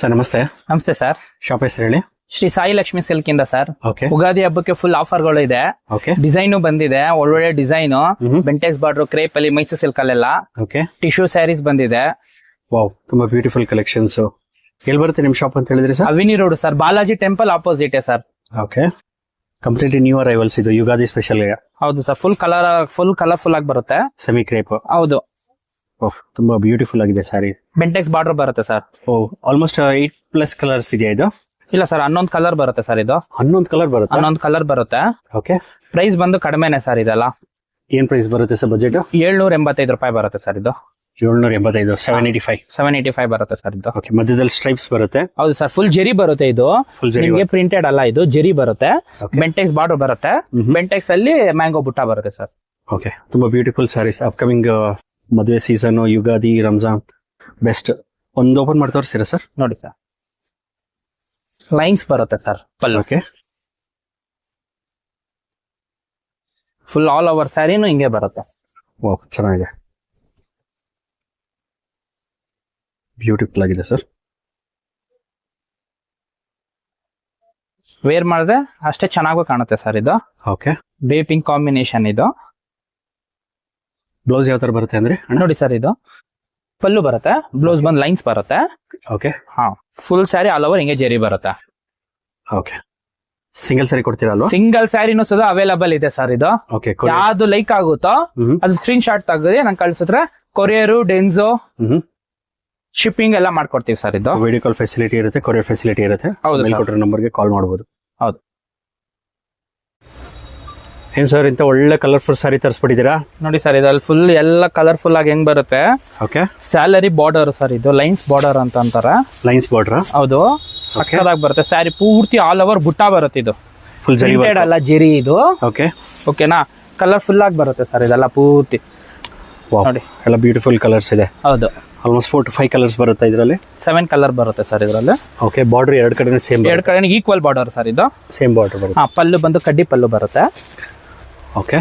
Sir ನಮಸ್ತೆ. ನಮಸ್ತೆ sir. Shop ಹೆಸರು ಹೇಳಿ. ಶ್ರೀ ಸಾಯಿ ಲಕ್ಷ್ಮಿ ಸಿಲ್ಕ್ ಇಂದ ಸರ್. ಓಕೆ. ಉಗಾದಿ ಹಬ್ಬಕ್ಕೆ ಫುಲ್ ಆಫರ್ಗಳು ಇದೆ. ಓಕೆ. ಡಿಸೈನು ಬಂದಿದೆ, ಒಳ್ಳೊಳ್ಳೆ ಡಿಸೈನು. ಬೆಂಟೆಕ್ಸ್ ಬಾರ್ಡರ್, ಕ್ರೇಪ್ ಅಲ್ಲಿ, ಮೈಸೂರು ಸಿಲ್ಕ್ ಅಲ್ಲೆಲ್ಲ ಓಕೆ. ಟಿಶ್ಯೂ ಸ್ಯಾರೀಸ್ ಬಂದಿದೆ. ವಾವ್, ತುಂಬಾ ಬ್ಯೂಟಿಫುಲ್ ಕಲೆಕ್ಷನ್ಸ್. ಎಲ್ಲಿ ಬರುತ್ತೆ ನಿಮ್ ಶಾಪ್ ಅಂತ ಹೇಳಿದ್ರಿ sir? Avenue Road sir, Balaji temple opposite sir. Okay. Completely new arrivals ಇದು ಯುಗಾದಿ ಸ್ಪೆಷಲ್. ಹೌದು ಸರ್, ಫುಲ್ ಕಲರ್ಫುಲ್ ಆಗಿ ಬರುತ್ತೆ. Semi crepe. ಹೌದು. ಓಹ್, ತುಂಬಾ ಬ್ಯೂಟಿಫುಲ್ ಆಗಿದೆ ಸ್ಯಾರಿ. ಬೆಂಟೆಕ್ಸ್ ಬಾರ್ಡರ್ ಬರುತ್ತೆ ಸರ್. ಓಹ್, ಆಲ್ಮೋಸ್ಟ್ 8+ ಕಲರ್ಸ್ ಇದೆಯಾ ಇದು? ಇಲ್ಲ ಸರ್, 11 ಕಲರ್ ಬರುತ್ತೆ ಸರ್ ಇದು. 11 ಕಲರ್ ಬರುತ್ತೆ. 11 ಕಲರ್ ಬರುತ್ತೆ. ಓಕೆ. ಪ್ರೈಸ್ ಬಂದು ಕಡಿಮೆನೆ ಸರ್ ಇದೆಲ್ಲ. ಏನ್ ಪ್ರೈಸ್ ಬರುತ್ತೆ ಸರ್ ಬಜೆಟ್? 785 ರೂಪಾಯಿ ಬರುತ್ತೆ ಸರ್ ಇದು. 785. 785 ಬರುತ್ತೆ ಸರ್ ಇದು. ಓಕೆ. ಮಧ್ಯದಲ್ಲಿ ಸ್ಟ್ರೈಪ್ಸ್ ಬರುತ್ತೆ. ಹೌದು ಸರ್, ಫುಲ್ ಜೆರಿ ಬರುತ್ತೆ ಇದು. ನಿಮಗೆ ಪ್ರಿಂಟೆಡ್ ಅಲ್ಲ, ಇದು ಜೆರಿ ಬರುತ್ತೆ. ಬೆಂಟೆಕ್ಸ್ ಬಾರ್ಡರ್ ಬರುತ್ತೆ. ಬೆಂಟೆಕ್ಸ್ ಅಲ್ಲಿ ಮ್ಯಾಂಗೋ ಬುಟ್ಟ ಬರುತ್ತೆ ಸರ್. ಓಕೆ. ತುಂಬಾ ಬ್ಯೂಟಿಫುಲ್ ಸ್ಯಾರೀಸ್. ಅಪ್ಕಮಿಂಗ್ ಮದುವೆ ಸೀಸನ್, ಯುಗಾದಿ, ರಂಜಾನ್ ಬೆಸ್ಟ್. ಒಂದು ಓಪನ್ ಮಾಡಿ ತೋರಿಸ್ತೀರಾ ಸರ್? ನೋಡಿ ಸರ್, ಲೈನ್ಸ್ ಬರುತ್ತೆ ಸರ್ ಪಲ್ಲು. ಓಕೆ. ಫುಲ್ ಆಲ್ ಓವರ್ ಸ್ಯಾರಿನೂ ಹಿಂಗೆ ಬರುತ್ತೆ. ವಾವ್, ಚೆನ್ನಾಗಿದೆ. ಬ್ಯೂಟಿಫುಲ್ ಆಗಿದೆ ಸರ್. ವೇರ್ ಮಾಡಿದ್ರೆ ಅಷ್ಟೇ ಚೆನ್ನಾಗೂ ಕಾಣುತ್ತೆ ಸರ್ ಇದು. ಓಕೆ. ಬೇಬಿ ಪಿಂಕ್ ಕಾಂಬಿನೇಷನ್ ಇದು. ಬ್ಲೌಸ್ ಯಾವ ತರ ಬರುತ್ತೆ ಅಂದ್ರೆ? ನೋಡಿ ಸರ್, ಇದು ಪಲ್ಲು ಬರುತ್ತೆ, ಬ್ಲೌಸ್ ಬಂದ್ ಲೈನ್ಸ್ ಬರುತ್ತೆ. ಓಕೆ. ಹಾ, ಫುಲ್ ಸ್ಯಾರಿ ಆಲ್ ಓವರ್ ಹಿಂಗೆ ಜೆರಿ ಬರುತ್ತೆ. ಓಕೆ. ಸಿಂಗಲ್ ಸ್ಯಾರಿ ಕೊಡ್ತೀರಾ ಅಲ್ವಾ? ಸಿಂಗಲ್ ಸ್ಯಾರಿನೂ ಸಹ ಅವೈಲಬಲ್ ಇದೆ ಸರ್ ಇದು. ಓಕೆ. ಯಾವ್ದು ಲೈಕ್ ಆಗುತ್ತೋ ಅದು ಸ್ಕ್ರೀನ್ ಶಾಟ್ ತೆಗೆದು ನಂಗೆ ಕಳ್ಸಿದ್ರೆ ಕೊರಿಯರು, ಡೆನ್ಸೋ, ಶಿಪ್ಪಿಂಗ್ ಎಲ್ಲ ಮಾಡ್ಕೊಡ್ತೀವಿ ಸರ್ ಇದು. ವಿಡಿಯೋ ಕಾಲ್ ಫೆಸಿಲಿಟಿ ಇರುತ್ತೆ, ಕೊರಿಯರ್ ಫೆಸಿಲಿಟಿ ಇರುತ್ತೆ. ಹೌದು ಸರ್. ಕೊಟ್ಟಿರೋ ನಂಬರ್ಗೆ ಕಾಲ್ ಮಾಡಬಹುದು. ಹೌದು. ಏನ್ ಸರ್ ಇಂತ ಒಳ್ಳೆ ಕಲರ್ಫುಲ್ ಸ್ಯಾರಿ ತರಿಸ್ಬಿಟ್ಟಿದ್ದೀರಾ? ನೋಡಿ ಸರ್, ಇದ್ರಲ್ಲಿ ಫುಲ್ ಎಲ್ಲ ಕಲರ್ಫುಲ್ ಆಗಿ ಹೆಂಗ್ ಬರುತ್ತೆ. ಓಕೆ. ಸ್ಯಾಲರಿ ಬಾರ್ಡರ್ ಸರ್ ಇದು, ಲೈನ್ಸ್ ಬಾರ್ಡರ್ ಅಂತ ಅಂತಾರೆ. Lines border. ಹೌದು, ಸಕ್ಕತ್ತಾಗಿ ಬರುತ್ತೆ. ಸ್ಯಾರಿ ಪೂರ್ತಿ ಆಲ್ ಓವರ್ ಬುಟ್ಟ ಬರುತ್ತೆ. ಇದು ಫುಲ್ ಜರಿ ಅಲ್ಲ, ಜೆರಿ ಇದು. ಓಕೆ. ಓಕೆನಾ? ಕಲರ್ಫುಲ್ ಆಗಿ ಬರುತ್ತೆ ಸರ್ ಇದೆಲ್ಲ ಪೂರ್ತಿ. ನೋಡಿ, ಎಲ್ಲ ಬ್ಯೂಟಿಫುಲ್ ಕಲರ್ಸ್ ಇದೆ. ಹೌದು. ಆಲ್ಮೋಸ್ಟ್ 4 to 5 ಕಲರ್ಸ್ ಬರುತ್ತೆ ಇದರಲ್ಲಿ. 7 ಕಲರ್ ಬರುತ್ತೆ ಸರ್ ಇದರಲ್ಲಿ. ಓಕೆ. ಬಾರ್ಡರ್ ಎರಡು ಕಡೆ ಸೇಮ್, ಎರಡು ಕಡೆ ಈಕ್ವಲ್ ಬಾರ್ಡರ್ ಸರ್ ಇದು. ಸೇಮ್ ಬಾರ್ಡರ್ ಬರುತ್ತೆ. ಹಾ, ಪಲ್ಲು ಬಂದು ಕಡ್ಡಿ ಪಲ್ಲು ಬರುತ್ತೆ. ಓಕೆ.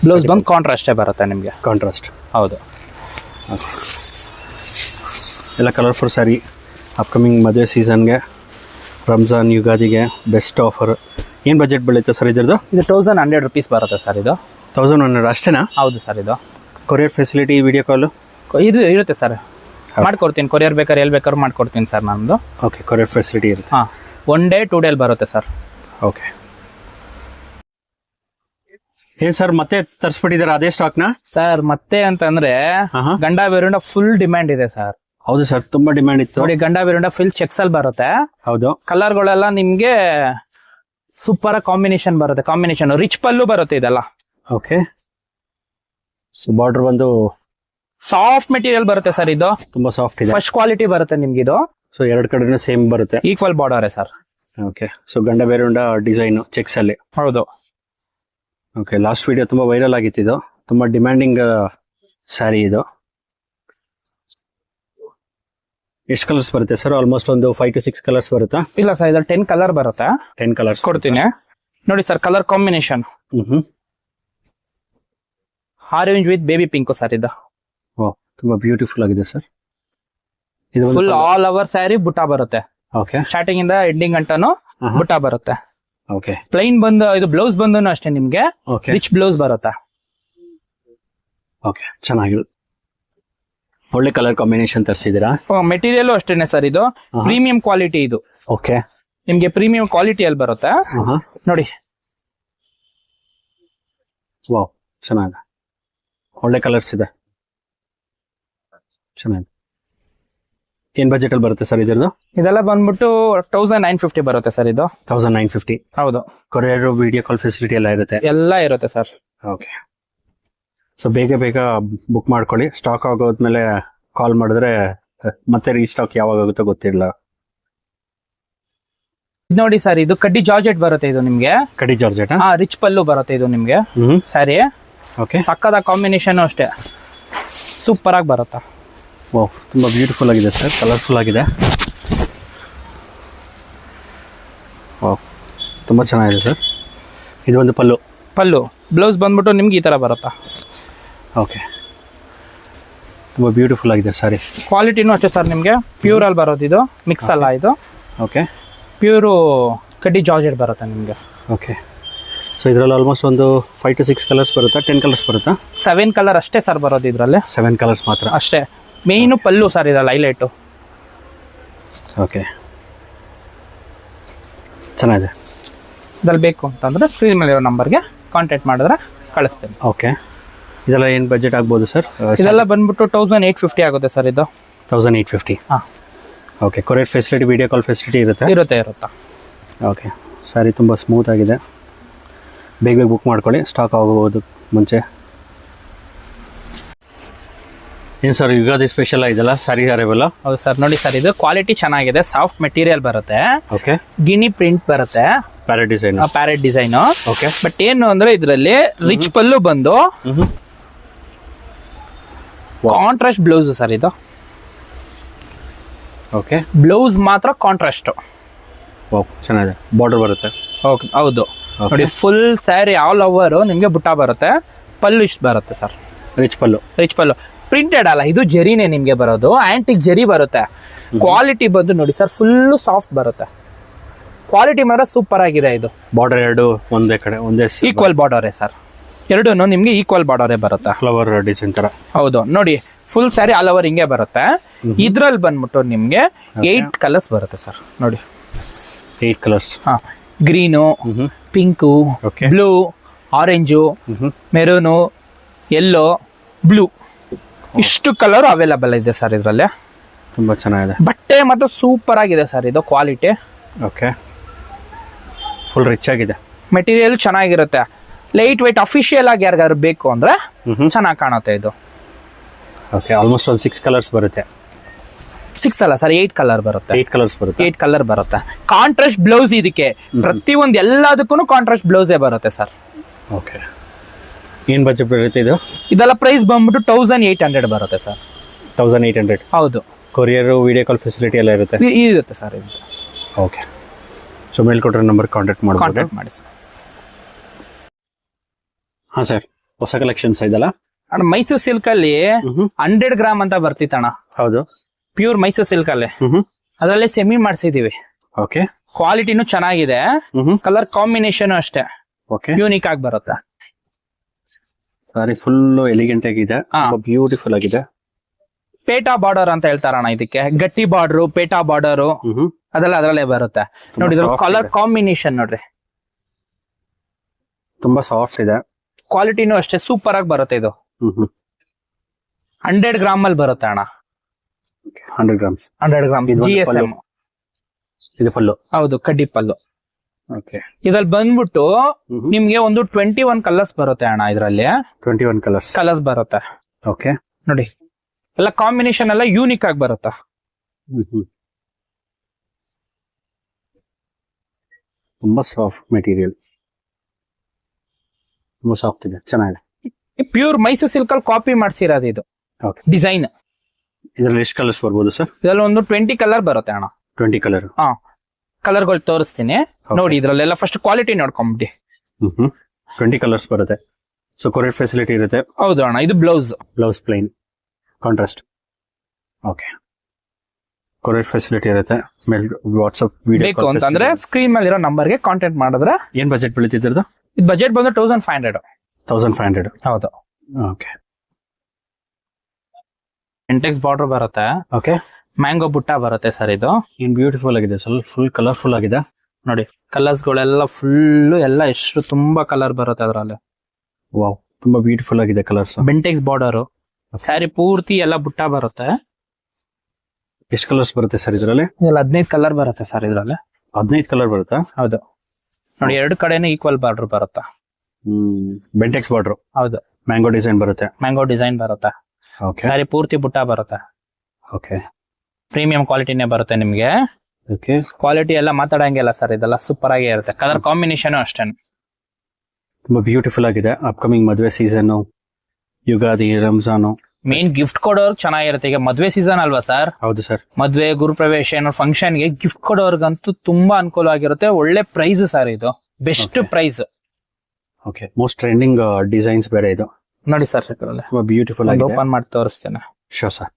ಬ್ಲೌಸ್ ಬಂದು ಕಾಂಟ್ರಾಸ್ಟೇ ಬರುತ್ತೆ ನಿಮಗೆ. ಕಾಂಟ್ರಾಸ್ಟ್. ಹೌದು. ಎಲ್ಲ ಕಲರ್ಫುಲ್ ಸ್ಯಾರಿ. ಅಪ್ಕಮಿಂಗ್ ಮದುವೆ ಸೀಸನ್ಗೆ, ರಂಜಾನ್, ಯುಗಾದಿಗೆ ಬೆಸ್ಟ್ ಆಫರ್. ಏನು ಬಜೆಟ್ ಬೀಳುತ್ತೆ ಸರ್ ಇದ್ರದ್ದು? ಇದು 1100 rupees ಬರುತ್ತೆ ಸರ್ ಇದು. 1100 ಅಷ್ಟೇನಾ? ಹೌದು ಸರ್. ಇದು ಕೊರಿಯರ್ ಫೆಸಿಲಿಟಿ, ವಿಡಿಯೋ ಕಾಲು ಇದು ಇರುತ್ತೆ ಸರ್. ಮಾಡ್ಕೊಡ್ತೀನಿ, ಕೊರಿಯರ್ ಬೇಕಾದ್ರೆ ಎಲ್ಲಿ ಬೇಕಾದ್ರೂ ಮಾಡ್ಕೊಡ್ತೀನಿ ಸರ್ ನಮ್ಮದು. ಓಕೆ. ಕೊರಿಯರ್ ಫೆಸಿಲಿಟಿ ಇರುತ್ತೆ. ಹಾಂ, 1 day 2 day ಬರುತ್ತೆ ಸರ್. ಓಕೆ. ಏನ್ ಸರ್ ಮತ್ತೆ ತರಿಸ್ಬಿಟ್ಟಿದ್ದೀರಾ ಅದೇ ಸ್ಟಾಕ್ನ? ಸರ್ ಮತ್ತೆ ಅಂತಂದ್ರೆ ಗಂಡ ಬೇರುಂಡ ಫುಲ್ ಡಿಮ್ಯಾಂಡ್ ಇದೆ ಸರ್. ಹೌದು ಸರ್, ತುಂಬಾ ಡಿಮ್ಯಾಂಡ್ ಇತ್ತು. ನೋಡಿ, ಗಂಡ ಬೇರುಂಡ ಫುಲ್ ಚೆಕ್ಸ್ ಅಲ್ಲಿ ಬರುತ್ತೆ. ಹೌದು. ಕಲರ್ಗಳೆಲ್ಲ ನಿಮ್ಗೆ ಸೂಪರ್ ಕಾಂಬಿನೇಷನ್ ಬರುತ್ತೆ. ಕಾಂಬಿನೇಷನ್ ರಿಚ್ ಪಲ್ಲು ಬರುತ್ತೆ ಇದೆಲ್ಲ. ಓಕೆ. ಸೊ ಬಾರ್ಡರ್ ಬಂದು ಸಾಫ್ಟ್ ಮೆಟೀರಿಯಲ್ ಬರುತ್ತೆ ಸರ್ ಇದು. ತುಂಬಾ ಸಾಫ್ಟ್ ಇದೆ. ಫಸ್ಟ್ ಕ್ವಾಲಿಟಿ ಬರುತ್ತೆ ನಿಮ್ಗೆ ಇದು. ಸೊ ಎರಡು ಕಡೆನೂ ಸೇಮ್ ಬರುತ್ತೆ. Equal border sir. Okay. So ಗಂಡ ಬೇರುಂಡ ಡಿಸೈನ್ ಚೆಕ್ಸ್ ಅಲ್ಲಿ. ಹೌದು. ಓಕೆ. ಲಾಸ್ಟ್ ವಿಡಿಯೋ ತುಂಬಾ ವೈರಲ್ ಆಗಿತ್ತು ಇದು. ತುಂಬಾ ಡಿಮ್ಯಾಂಡಿಂಗ್ ಸ್ಯಾರಿ ಇದು. ಎಷ್ಟು ಕಲರ್ಸ್ ಬರುತ್ತೆ ಸರ್? ಆಲ್ಮೋಸ್ಟ್ ಒಂದು 5 to 6 ಕಲರ್ಸ್ ಬರುತ್ತಾ? ಇಲ್ಲ ಸರ್, ಇದ್ರಲ್ಲಿ 10 ಕಲರ್ ಬರುತ್ತೆ. 10 ಕಲರ್ಸ್ ಕೊಡ್ತೀನಿ ನೋಡಿ sir. Colour combination orange with baby pink sir ಇದು. ಓ, ತುಂಬಾ ಬ್ಯೂಟಿಫುಲ್ ಆಗಿದೆ ಸರ್. ಇದು ಫುಲ್ ಆಲ್ ಓವರ್ ಸ್ಯಾರಿ ಬುಟ್ಟ ಬರುತ್ತೆ. ಓಕೆ. ಸ್ಟಾರ್ಟಿಂಗ್ ಇಂದ ಎಂಡಿಂಗ್ ಗಂಟನು ಬುಟ್ಟ ಬರುತ್ತೆ. ಓಕೆ. ಪ್ಲೈನ್ ಬಂದು ಇದು ಬ್ಲೌಸ್ ಬಂದು ಅಷ್ಟೇ ನಿಮ್ಗೆ ರಿಚ್ ಬ್ಲೌಸ್ ಬರುತ್ತೆ. ಓಕೆ. ಚೆನ್ನಾಗಿದೆ. ಒಳ್ಳೆ ಕಲರ್ ಕಾಂಬಿನೇಷನ್ ತರಿಸಿದ್ದೀರಾ? ಮೆಟೀರಿಯಲ್ ಅಷ್ಟೇನೆ ಸರ್. ಇದು ಪ್ರೀಮಿಯಂ ಕ್ವಾಲಿಟಿ ಇದು. ಓಕೆ. ನಿಮ್ಗೆ ಪ್ರೀಮಿಯಂ ಕ್ವಾಲಿಟಿಯಲ್ಲಿ ಬರುತ್ತೆ ನೋಡಿ. ವಾವ್, ಚೆನ್ನಾಗಿದೆ. ಒಳ್ಳೆ ಕಲರ್ಸ್ ಇದೆ. ಚೆನ್ನಾಗಿದೆ. ಏನ್ ಬಜೆಟ್ ಅಲ್ಲಿ ಬರುತ್ತೆ ಸರ್ ಇದರದು? ಇದೆಲ್ಲ ಬಂದ್ಬಿಟ್ಟು 1950 ಬರುತ್ತೆ ಸರ್ ಇದು. 1950. ಹೌದು. ಕೊರಿಯರ್, ವಿಡಿಯೋ ಕಾಲ್ ಫೆಸಿಲಿಟಿ ಎಲ್ಲ ಇರುತ್ತೆ. ಎಲ್ಲ ಇರುತ್ತೆ ಸರ್. ಓಕೆ. ಸೊ ಬೇಗ ಬುಕ್ ಮಾಡ್ಕೊಳ್ಳಿ. ಸ್ಟಾಕ್ ಆಗೋದ್ಮೇಲೆ ಕಾಲ್ ಮಾಡಿದ್ರೆ ಮತ್ತೆ ರೀಸ್ಟಾಕ್ ಯಾವಾಗ ಆಗುತ್ತೋ ಗೊತ್ತಿರಲ್ಲ. ನೋಡಿ ಸರ್, ಇದು ಕಡ್ಡಿ ಜಾರ್ಜೆಟ್ ಬರುತ್ತೆ ಇದು ನಿಮ್ಗೆ. ಕಡ್ಡಿ ಜಾರ್ಜೆಟ್. ರಿಚ್ ಪಲ್ಲು ಬರುತ್ತೆ ಇದು ನಿಮ್ಗೆ ಸ್ಯಾರಿ. ಓಕೆ. ಸಕ್ಕದ ಕಾಂಬಿನೇಷನ್ ಅಷ್ಟೇ, ಸೂಪರ್ ಆಗಿ ಬರುತ್ತೆ. ಓ, ತುಂಬಾ ಬ್ಯೂಟಿಫುಲ್ ಆಗಿದೆ ಸರ್. ಕಲರ್ಫುಲ್ ಆಗಿದೆ. ಓ, ತುಂಬಾ ಚೆನ್ನಾಗಿದೆ ಸರ್. ಇದು ಒಂದು ಪಲ್ಲು. ಬ್ಲೌಸ್ ಬಂದ್ಬಿಟ್ಟು ನಿಮ್ಗೆ ಈ ತರ ಬರುತ್ತಾ. ಓಕೆ. ತುಂಬಾ ಬ್ಯೂಟಿಫುಲ್ ಆಗಿದೆ ಸಾರಿ. ಕ್ವಾಲಿಟಿನೂ ಅಷ್ಟೇ ಸರ್, ನಿಮಗೆ ಪ್ಯೂರ್ ಅಲ್ಲಿ ಬರೋದು ಇದು, ಮಿಕ್ಸ್ ಅಲ್ಲ ಇದು. ಓಕೆ, ಪ್ಯೂರು ಕಡ್ಡಿ ಜಾರ್ಜೆಟ್ ಬರುತ್ತೆ ನಿಮಗೆ. ಓಕೆ. ಸೊ ಇದರಲ್ಲಿ ಆಲ್ಮೋಸ್ಟ್ ಒಂದು 5 to 6 ಕಲರ್ಸ್ ಬರುತ್ತಾ, 10 ಕಲರ್ಸ್ ಬರುತ್ತಾ? 7 ಕಲರ್ ಅಷ್ಟೇ ಸರ್ ಬರೋದು ಇದರಲ್ಲಿ. 7 ಕಲರ್ಸ್ ಮಾತ್ರ ಅಷ್ಟೇ. ಮೇಯ್ನು ಪಲ್ಲು ಸರ್ ಇದಲ್ಲ ಹೈಲೈಟು. ಓಕೆ, ಚೆನ್ನಾಗಿದೆ. ಇದ್ರಲ್ಲಿ ಬೇಕು ಅಂತಂದ್ರೆ ಸ್ಕ್ರೀನ್ ಮೇಲೆ ಇರೋ ನಂಬರ್ಗೆ ಕಾಂಟ್ಯಾಕ್ಟ್ ಮಾಡಿದ್ರೆ ಕಳಿಸ್ತೇನೆ. ಓಕೆ, ಇದೆಲ್ಲ ಏನು ಬಜೆಟ್ ಆಗ್ಬೋದು ಸರ್? ಇದೆಲ್ಲ ಬಂದ್ಬಿಟ್ಟು 1850 ಆಗುತ್ತೆ ಸರ್ ಇದು. 1850. ಹಾಂ, okay. Courier facility, video call facility ಇರುತ್ತೆ? ಇರುತ್ತಾ. ಓಕೆ, ಸಾರಿ ತುಂಬ ಸ್ಮೂತ್ ಆಗಿದೆ. ಬೇಗ ಬೇಗ ಬುಕ್ ಮಾಡ್ಕೊಳ್ಳಿ, ಸ್ಟಾಕ್ ಆಗೋದು ಮುಂಚೆ. ಏನು ಸರ್ ಯುಗಾದಿ ಸ್ಪೆಷಲ್ ಇದೆಲ್ಲ ಸಾರಿ ಅರೈವಲ್? ಹೌದು ಸರ್, ನೋಡಿ ಸರ್ ಇದು ಕ್ವಾಲಿಟಿ ಚೆನ್ನಾಗಿದೆ, ಸಾಫ್ಟ್ ಮೆಟೀರಿಯಲ್ ಬರುತ್ತೆ. ಓಕೆ, ಗಿನಿ ಪ್ರಿಂಟ್ ಬರುತ್ತೆ, parrot design. Parrot design. Okay, but ಏನು ಅಂದ್ರೆ ಇದರಲ್ಲಿ ರಿಚ್ ಪಲ್ಲು ಬಂದು ಕಾಂಟ್ರಾಸ್ಟ್ ಬ್ಲೌಸ್ ಸರ್ ಇದು. ಓಕೆ, ಬ್ಲೌಸ್ ಮಾತ್ರ ಕಾಂಟ್ರಾಸ್ಟ್. ಚೆನ್ನಾಗಿದೆ, ಬಾರ್ಡರ್ ಬರುತ್ತೆ. ಓಕೆ, ಹೌದು. ನೋಡಿ ಫುಲ್ ಸ್ಯಾರಿ ಆಲ್ ಓವರ್ ನಿಮಗೆ ಬುಟ್ಟ ಬರುತ್ತೆ. ಪಲ್ಲು ಇಷ್ಟು ಬರುತ್ತೆ ಸರ್, ರಿಚ್ ಪಲ್ಲು. ರಿಚ್ ಪಲ್ಲು ಪ್ರಿಂಟೆಡ್ ಅಲ್ಲ, ಇದು ಜರಿನೇ ನಿಮಗೆ ಬರೋದು, ಆಂಟಿಕ್ ಜರಿ ಬರುತ್ತೆ. ಕ್ವಾಲಿಟಿ ಬಂದು ನೋಡಿ ಸರ್ ಫುಲ್ಲು ಸಾಫ್ಟ್ ಬರುತ್ತೆ. ಕ್ವಾಲಿಟಿ ಮಾತ್ರ ಸೂಪರ್ ಆಗಿದೆ. ಇದು ಬಾರ್ಡರ್ ಎರಡು ಒಂದೇ ಕಡೆ ಒಂದೇ ಈಕ್ವಲ್ ಬಾರ್ಡರೇ ಸರ್, ಎರಡೂ ನಿಮ್ಗೆ ಈಕ್ವಲ್ ಬಾರ್ಡರೇ ಬರುತ್ತೆ. ಫ್ಲವರ್ ಡಿಸೈನ್ ತರ. ಹೌದು, ನೋಡಿ ಫುಲ್ ಸ್ಯಾರಿ ಆಲ್ ಓವರ್ ಹಿಂಗೆ ಬರುತ್ತೆ. ಇದ್ರಲ್ಲಿ ಬಂದ್ಬಿಟ್ಟು ನಿಮ್ಗೆ 8 ಕಲರ್ಸ್ ಬರುತ್ತೆ ಸರ್. ನೋಡಿ 8 ಕಲರ್ಸ್. ಹಾ, green, pink, blue, orange, maroon, yellow, blue, ಇಷ್ಟು ಕಲರ್ ಅವೈಲಬಲ್ ಇದೆ ಸರ್ ಇದರಲ್ಲಿ. ತುಂಬಾ ಚೆನ್ನಾಗಿದೆ. ಬಟ್ಟೆ ಮಾತ್ರ ಸೂಪರ್ ಆಗಿದೆ ಸರ್ ಇದು ಕ್ವಾಲಿಟಿ. ಓಕೆ, ಫುಲ್ ರಿಚ್ ಆಗಿದೆ. ಮೆಟೀರಿಯಲ್ ಚೆನ್ನಾಗಿರುತ್ತೆ. ಲೈಟ್ ವೈಟ್ ಅಫಿಷಿಯಲ್ ಆಗಿ ಯಾರಿಗಾದ್ರು ಬೇಕು ಅಂದ್ರೆ ಚೆನ್ನಾಗಿ ಕಾಣುತ್ತೆ ಇದು. ಓಕೆ, ಆಲ್ಮೋಸ್ಟ್ ಒಂದು 6 ಕಲರ್ಸ್ ಬರುತ್ತೆ. 6 ಅಲ್ಲ ಸರ್, 8 ಕಲರ್ ಬರುತ್ತೆ. 8 ಕಲರ್ಸ್ ಬರುತ್ತೆ. 8 ಕಲರ್ ಬರುತ್ತೆ. ಕಾಂಟ್ರಾಸ್ಟ್ ಬ್ಲೌಸ್ ಇದಕ್ಕೆ, ಪ್ರತಿಯೊಂದು ಎಲ್ಲದಕ್ಕೂ ಕಾಂಟ್ರಾಸ್ಟ್ ಬ್ಲೌಸೇ ಬರುತ್ತೆ ಸರ್. ಓಕೆ, ಏನು ಬಜೆಟ್ ಬರುತ್ತೆ ಇದು? ಇದೆಲ್ಲ ಪ್ರೈಸ್ ಬಂದ್ಬಿಟ್ಟು 1800 ಬರುತ್ತೆ ಸರ್. 1800. ಹೌದು. ಕೊರಿಯರ್, ವಿಡಿಯೋ ಕಾಲ್ ಫೆಸಿಲಿಟಿ ಎಲ್ಲ ಇರುತ್ತೆ? ಇರುತ್ತೆ ಸರ್ ಇದು. ಓಕೆ, ಸೊ ಮೇಲ್ ಕೊಟ್ಟರೆ ನಂಬರ್ ಕಾಂಟ್ಯಾಕ್ಟ್ ಮಾಡಿ ಸರ್. ಹಾಂ ಸರ್, ಹೊಸ ಕಲೆಕ್ಷನ್ಸ್ ಇದೆಲ್ಲ? ಅಣ್ಣ ಮೈಸೂರು ಸಿಲ್ಕ್ ಅಲ್ಲಿ 100 ಗ್ರಾಮ್ ಅಂತ ಬರ್ತಿತ್ತಣ್ಣ. ಹೌದು, ಪ್ಯೂರ್ ಮೈಸೂರು ಸಿಲ್ಕ್ ಅಲ್ಲಿ. ಅದರಲ್ಲಿ ಸೆಮಿ ಮಾಡಿಸಿದೀವಿ. ಓಕೆ, ಕ್ವಾಲಿಟಿನೂ ಚೆನ್ನಾಗಿದೆ, ಕಲರ್ ಕಾಂಬಿನೇಷನ್ ಅಷ್ಟೇ ಓಕೆ, ಯೂನಿಕ್ ಆಗಿ ಬರುತ್ತೆ. ಸಾರಿ ಫುಲ್ ಎಲಿಗೆಂಟ್ ಆಗಿದೆ, ಬ್ಯೂಟಿಫುಲ್ ಆಗಿದೆ. ಪೇಟಾ ಬಾರ್ಡರ್ ಅಂತ ಹೇಳ್ತಾರಣ್ಣ ಇದಕ್ಕೆ. ಗಟ್ಟಿ ಬಾರ್ಡರ್, ಪೇಟಾ ಬಾರ್ಡರ್ ಅದೆಲ್ಲ ಅದರಲ್ಲೇ ಬರುತ್ತೆ. ನೋಡಿ ಕಲರ್ ಕಾಂಬಿನೇಷನ್ ನೋಡ್ರಿ, ತುಂಬಾ ಸಾಫ್ಟ್ ಇದೆ. ಕ್ವಾಲಿಟಿನೂ ಅಷ್ಟೇ ಸೂಪರ್ ಆಗಿ ಬರುತ್ತೆ ಇದು. 100 ಗ್ರಾಮ್ ಅಲ್ಲಿ ಬರುತ್ತೆ ಅಣ್ಣ. 100 ಗ್ರಾಮ್ಸ್. 100 gram GSM. ಇದು ಪಲ್ಲು. ಹೌದು, ಕಡ್ಡಿ ಪಲ್ಲು. ಓಕೆ, ಇದ್ರಲ್ಲಿ ಬಂದ್ಬಿಟ್ಟು ನಿಮ್ಗೆ ಒಂದು 21 ಕಲರ್ಸ್ ಬರುತ್ತೆ ಅಣ್ಣ. ಇದ್ರಲ್ಲಿ 21 ಕಲರ್ಸ್ ಬರುತ್ತೆ. ಓಕೆ, ನೋಡಿ ಎಲ್ಲ ಕಾಂಬಿನೇಷನ್ ಎಲ್ಲ ಯೂನಿಕ್ ಆಗಿ ಬರುತ್ತೆ. ತುಂಬಾ ಸಾಫ್ಟ್ ಮೆಟೀರಿಯಲ್, ತುಂಬಾ ಸಾಫ್ಟ್ ಇದೆ, ಚೆನ್ನಾಗಿದೆ. ಪ್ಯೂರ್ ಮೈಸೂರು ಸಿಲ್ಕ್ ಅಲ್ಲಿ ಕಾಪಿ ಮಾಡ್ಸಿರೋದು ಇದು ಡಿಸೈನ್. ಇದರಲ್ಲಿ ಎಷ್ಟು ಕಲರ್ಸ್ ಬರ್ಬೋದು ಸರ್? ಇದರಲ್ಲಿ ಒಂದು 20 ಕಲರ್ ಬರುತ್ತೆ ಅಣ್ಣ. 20 ಕಲರ್. ಹಾ, ಕಲರ್ಗಳು ತೋರಿಸ್ತೀನಿ ನೋಡಿ. ಇದ್ರಲ್ಲೆಲ್ಲ ಫಸ್ಟ್ ಕ್ವಾಲಿಟಿ ನೋಡ್ಕೊಂಬಿಡಿ. 20 ಕಲರ್ಸ್ ಬರುತ್ತೆ. ಸೊ ಕೊರಿಯರ್ ಫೆಸಿಲಿಟಿ ಇರುತ್ತೆ? ಹೌದು ಅಣ್ಣ. ಇದು blouse plain contrast. Okay, courier facility ಇರುತ್ತೆ. ವಾಟ್ಸ್ಆಪ್ ವಿಡಿಯೋ ಬೇಕು ಅಂತಂದ್ರೆ ಸ್ಕ್ರೀನ್ ಮೇಲೆ ಇರೋ ನಂಬರ್ಗೆ ಕಾಂಟ್ಯಾಕ್ಟ್ ಮಾಡಿದ್ರೆ. ಏನ್ ಬಜೆಟ್ ಬೀಳ್ತಿದ್ರದ್ದು? ಇದು ಬಜೆಟ್ ಬಂದು 1500. 1500. ಹೌದು. ಓಕೆ, ಇಂಟೆಕ್ಸ್ ಬಾರ್ಡರ್ ಬರುತ್ತೆ. ಓಕೆ, ಮ್ಯಾಂಗೋ ಬುಟ್ಟ ಬರುತ್ತೆ ಸರ್. ಇದು ಏನ್ ಬ್ಯೂಟಿಫುಲ್ ಆಗಿದೆ, ಸ್ವಲ್ಪ ಫುಲ್ ಕಲರ್ಫುಲ್ ಆಗಿದೆ ನೋಡಿ. ಕಲರ್ಸ್ ಗಳೆಲ್ಲ ಫುಲ್ ಎಲ್ಲ ಎಷ್ಟು ತುಂಬಾ ಕಲರ್ ಬರುತ್ತೆ ಅದರಲ್ಲಿ. ವಾವ್, ತುಂಬಾ ಬ್ಯೂಟಿಫುಲ್ ಆಗಿದೆ ಕಲರ್ಸ್. ಬೆಂಟೆಕ್ಸ್ ಬಾರ್ಡರ್, ಸ್ಯಾರಿ ಪೂರ್ತಿ ಎಲ್ಲ ಬುಟ್ಟ ಬರುತ್ತೆ. ಎಷ್ಟು ಕಲರ್ಸ್ ಬರುತ್ತೆ ಸರ್ ಇದರಲ್ಲಿ? 15 ಕಲರ್ ಬರುತ್ತೆ ಸರ್ ಇದರಲ್ಲಿ. 15 ಕಲರ್ ಬರುತ್ತಾ? ಹೌದು ನೋಡಿ, 2 ಕಡೆನೂ ಈಕ್ವಲ್ ಬಾರ್ಡರ್ ಬರುತ್ತೆ. ಬೆಂಟೆಕ್ಸ್ ಬಾರ್ಡರ್. ಹೌದು, ಮ್ಯಾಂಗೋ ಡಿಸೈನ್ ಬರುತ್ತೆ. ಬರುತ್ತೆ. ಓಕೆ, ಸ್ಯಾರಿ ಪೂರ್ತಿ ಬುಟ್ಟ ಬರುತ್ತೆ. ಓಕೆ, ಪ್ರೀಮಿಯಂ ಕ್ವಾಲಿಟಿನೇ ಬರುತ್ತೆ ನಿಮ್ಗೆ. ಓಕೆ, ಕ್ವಾಲಿಟಿ ಎಲ್ಲ ಮಾತಾಡಂಗಿಲ್ಲ ಸರ್, ಇದೆಲ್ಲ ಸೂಪರ್ ಆಗಿ ಇರುತ್ತೆ. ಕಲರ್ ಕಾಂಬಿನೇಷನ್ ಅಷ್ಟೇ ತುಂಬಾ ಬ್ಯೂಟಿಫುಲ್ ಆಗಿದೆ. ಅಪ್ಕಮಿಂಗ್ ಮದುವೆ season, Ugadi, Ramzan, main gift ಕೊಡೋರ್ಗೆ ಚೆನ್ನಾಗಿರುತ್ತೆ. ಈಗ ಮದ್ವೆ ಸೀಸನ್ ಅಲ್ವಾ ಸರ್? ಹೌದು ಸರ್. ಮದ್ವೆ, ಗುರುಪ್ರವೇಶ ಏನೋ ಫಂಕ್ಷನ್ ಗೆ ಗಿಫ್ಟ್ ಕೊಡೋರ್ಗಂತೂ ತುಂಬಾ ಅನುಕೂಲವಾಗಿರುತ್ತೆ. ಒಳ್ಳೆ ಪ್ರೈಸ್ ಸರ್ ಇದು, best price. Okay, most trending designs ಬೇರೆ ಇದು ನೋಡಿ ಸರ್. ತುಂಬಾ ಬ್ಯೂಟಿಫುಲ್ ಆಗಿದೆ. ಓಪನ್ ಮಾಡಿ ತೋರಿಸ್ತೇನೆ. Show sir.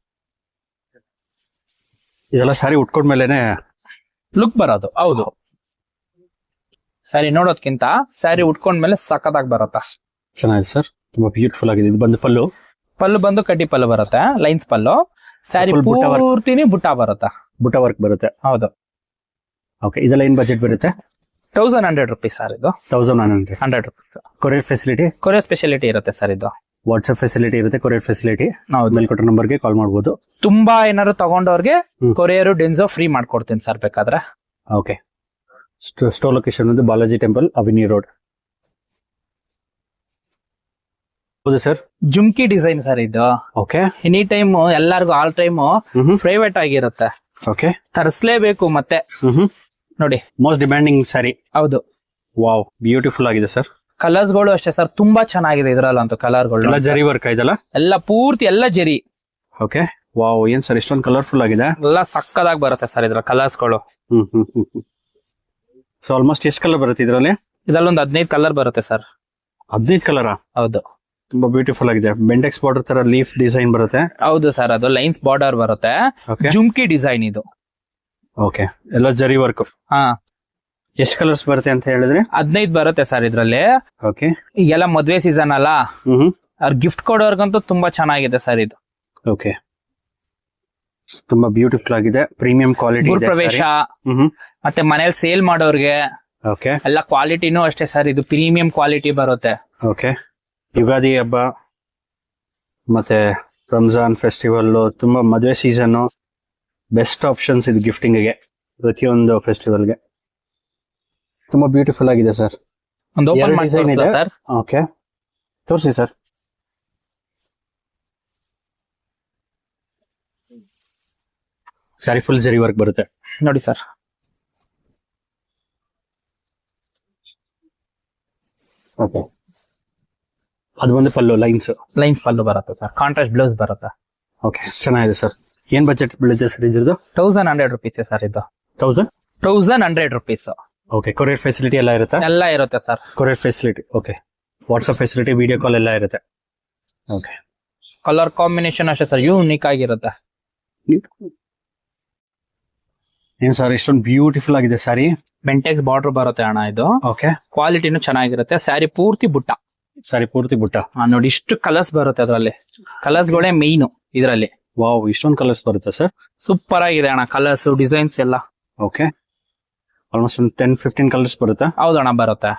ಇದೆಲ್ಲ ಸ್ಯಾರಿ ಉಟ್ಕೊಂಡ್ಮೇಲೆನೆ ಲುಕ್ ಬರೋದು. ಹೌದು, ಸ್ಯಾರಿ ನೋಡೋದ್ಕಿಂತ ಸ್ಯಾರಿ ಉಟ್ಕೊಂಡ್ಮೇಲೆ ಸಖತ್ತಾಗಿ ಬರುತ್ತಾ. ಚೆನ್ನಾಗಿದೆ ಸರ್, ತುಂಬಾ ಬ್ಯೂಟಿಫುಲ್ ಆಗಿದೆ. ಇದು ಬಂದು ಪಲ್ಲು. ಪಲ್ಲು ಬಂದು ಕಡ್ಡಿ ಪಲ್ಲು ಬರುತ್ತೆ, ಲೈನ್ಸ್ ಪಲ್ಲು. ಸ್ಯಾರಿ full ಬುಟ್ಟ work. ಪೂರ್ತಿನಿ ಬುಟ್ಟ ಬರುತ್ತೆ. ಬುಟ್ಟ ವರ್ಕ್ ಬರುತ್ತೆ. ಹೌದು, ಓಕೆ, ಇದೆಲ್ಲ ಏನ್ ಬಜೆಟ್ ಬರುತ್ತೆ? 1100 rupees ಸರ್ ಇದು. 1100. 100 rupees. Courier facility, courier speciality ಇರುತ್ತೆ ಸರ್ ಇದು. ವಾಟ್ಸ್ಆಪ್ ಫೆಸಿಲಿಟಿ ಇರುತ್ತೆ, ಕೊರಿಯರ್ ಫೆಸಿಲಿಟಿ. ಹೌದು, ಮೇಲೆ ಕೊಟ್ಟ ನಂಬರ್ಗೆ ಕಾಲ್ ಮಾಡ್ಬೋದು. ತುಂಬಾ ಏನಾದ್ರು ತಗೊಂಡವ್ರಿಗೆ ಹ್ಮ್. ಕೊರಿಯರ್ ಡೆನ್ಸೋ ಫ್ರೀ ಮಾಡ್ಕೊಡ್ತೀನಿ ಸರ್ ಬೇಕಾದ್ರೆ. ಓಕೆ, ಸ್ಟೋರ್ ಲೊಕೇಶನ್ ಒಂದು ಬಾಲಾಜಿ ಟೆಂಪಲ್, ಅವಿನಿ ರೋಡ್. ಹೌದು ಸರ್. ಜುಮ್ಕಿ ಡಿಸೈನ್ ಸರ್ ಇದು. ಓಕೆ. ಎನಿ ಟೈಮ್ ಎಲ್ಲಾರ್ಗು ಆಲ್ ಟೈಮ್ ಪ್ರೈವೇಟ್ ಆಗಿರುತ್ತೆ, ಓಕೆ. ತರಿಸ್ಲೇಬೇಕು ಮತ್ತೆ. ನೋಡಿ, ಮೋಸ್ಟ್ ಡಿಮ್ಯಾಂಡಿಂಗ್ ಸ್ಯಾರಿ. ಹೌದು, ವಾವ್, ಬ್ಯೂಟಿಫುಲ್ ಆಗಿದೆ ಸರ್. ಕಲರ್ಸ್ ಗಳು ಅಷ್ಟೇ ಸರ್, ತುಂಬಾ ಚೆನ್ನಾಗಿದೆ ಇದ್ರಲ್ಲಂತೂ ಕಲರ್ಗಳು. ಎಲ್ಲ ಜರಿ ವರ್ಕ್ ಇದೆಲ್ಲ. ಎಲ್ಲ ಪೂರ್ತಿ ಎಲ್ಲ ಜರಿ. ಓಕೆ, ವಾವ್, ಏನ್ ಸರ್ ಇಷ್ಟೊಂದು ಕಲರ್ಫುಲ್ ಆಗಿದೆ. ಎಲ್ಲ ಸಕ್ಕದಾಗಿ ಬರುತ್ತೆ ಸರ್ ಇದ್ರ ಕಲರ್ಸ್ ಗಳು. ಸೊ ಆಲ್ಮೋಸ್ಟ್ ಎಷ್ಟು ಕಲರ್ ಬರುತ್ತೆ ಇದರಲ್ಲಿ? ಇದಲ್ಲೊಂದು 15 ಕಲರ್ ಬರುತ್ತೆ ಸರ್. 15 ಕಲರಾ? ಹೌದು, ತುಂಬಾ ಬ್ಯೂಟಿಫುಲ್ ಆಗಿದೆ. ಬೆಂಡೆಕ್ಸ್ ಬಾರ್ಡರ್ ತರ ಲೀಫ್ ಡಿಸೈನ್ ಬರುತ್ತೆ. ಹೌದು ಸರ್, ಅದು ಲೈನ್ಸ್ ಬಾರ್ಡರ್ ಬರುತ್ತೆ. ಓಕೆ. ಜುಮ್ಕಿ ಡಿಸೈನ್ ಇದು. ಓಕೆ, ಎಲ್ಲ ಜರಿ ವರ್ಕ್. ಹಾ, ಎಷ್ಟು ಕಲರ್ಸ್ ಬರುತ್ತೆ ಅಂತ ಹೇಳಿದ್ರೆ? 15 ಬರುತ್ತೆ ಸರ್ ಇದ್ರಲ್ಲಿ. ಓಕೆ. ಈಗೆಲ್ಲ ಮದ್ವೆ ಸೀಸನ್ ಅಲ್ಲ, ಅವ್ರ ಗಿಫ್ಟ್ ಕೊಡೋರ್ಗಂತೂ ತುಂಬಾ ಚೆನ್ನಾಗಿದೆ ಸರ್ ಇದು. ಓಕೆ, ತುಂಬಾ ಬ್ಯೂಟಿಫುಲ್ ಆಗಿದೆ. ಪ್ರೀಮಿಯಂ ಕ್ವಾಲಿಟಿ ಇದೆ. ಪ್ರವೇಶ ಮತ್ತೆ ಮನೇಲಿ ಸೇಲ್ ಮಾಡೋರ್ಗೆ ಓಕೆ. ಎಲ್ಲ ಕ್ವಾಲಿಟಿನೂ ಅಷ್ಟೇ ಸರ್, ಇದು ಪ್ರೀಮಿಯಂ ಕ್ವಾಲಿಟಿ ಬರುತ್ತೆ. ಓಕೆ. ಯುಗಾದಿ ಹಬ್ಬ ಮತ್ತೆ ರಂಜಾನ್ ಫೆಸ್ಟಿವಲ್, ತುಂಬಾ ಮದುವೆ ಸೀಸನ್, ಬೆಸ್ಟ್ ಆಪ್ಷನ್ಸ್ ಇದು ಗಿಫ್ಟಿಂಗ್ಗೆ, ಪ್ರತಿಯೊಂದು ಫೆಸ್ಟಿವಲ್ಗೆ. ತುಂಬಾ ಬ್ಯೂಟಿಫುಲ್ ಆಗಿದೆ ಸರ್. ಒಂದು ಓಪನ್ ಎರಡು ಮಾಡಿ design ಇದೆ. ಸರ್. ಓಕೆ, ತೋರಿಸಿ ಸರ್. ಸ್ಯಾರಿ ಫುಲ್ ಜರಿ ವರ್ಕ್ ಬರುತ್ತೆ. ನೋಡಿ ಸರ್, ಓಕೆ. ಅದು ಒಂದು ಪಲ್ಲು ಲೈನ್ಸ್. ಲೈನ್ಸ್ ಪಲ್ಲು ಬರುತ್ತೆ ಸರ್, ಕಾಂಟ್ರಾಸ್ಟ್ ಬ್ಲೌಸ್ ಬರುತ್ತೆ. ಓಕೆ, ಚೆನ್ನಾಗಿದೆ ಸರ್. ಏನ್ ಬಜೆಟ್ ಬೀಳುತ್ತೆ ಸರ್ ಇದ್ರದ್ದು? 1100 rupees ಸರ್ ಇದು. 1100 rupees. ಓಕೆ, ಕೊರಿಯರ್ ಫೆಸಿಲಿಟಿ ಎಲ್ಲ ಇರುತ್ತೆ? ಎಲ್ಲ ಇರುತ್ತೆ sir. Courier facility. Okay, WhatsApp facility, video call ಎಲ್ಲ ಇರುತ್ತೆ. ಓಕೆ. ಕಲರ್ ಕಾಂಬಿನೇಷನ್ ಅಷ್ಟೇ ಸರ್, ಯೂನಿಕ್ ಆಗಿರುತ್ತೆ. ಏನ್ ಸರ್ ಇಷ್ಟೊಂದು ಬ್ಯೂಟಿಫುಲ್ ಆಗಿದೆ ಸ್ಯಾರಿ? ಬೆಂಟೆಕ್ಸ್ ಬಾರ್ಡರ್ ಬರುತ್ತೆ ಅಣ್ಣ ಇದು. ಓಕೆ. ಕ್ವಾಲಿಟಿನೂ ಚೆನ್ನಾಗಿರುತ್ತೆ. ಸ್ಯಾರಿ ಪೂರ್ತಿ ಬುಟ್ಟ. ಸ್ಯಾರಿ ಪೂರ್ತಿ ಬುಟ್ಟ. ನೋಡಿ, ಇಷ್ಟು ಕಲರ್ಸ್ ಬರುತ್ತೆ ಅದರಲ್ಲಿ. ಕಲರ್ಸ್ ಗಳೇ ಮೇನ್ ಇದರಲ್ಲಿ. ವಾವ್, ಇಷ್ಟೊಂದು ಕಲರ್ಸ್ ಬರುತ್ತೆ ಸರ್. ಸೂಪರ್ ಆಗಿದೆ ಅಣ್ಣ ಕಲರ್ಸ್, ಡಿಸೈನ್ಸ್ ಎಲ್ಲ. ಓಕೆ, ಆಲ್ಮೋಸ್ಟ್ ಒಂದು 10-15 ಕಲರ್ಸ್ ಬರುತ್ತೆ. ಹೌದಣ್ಣ, ಬರುತ್ತೆ.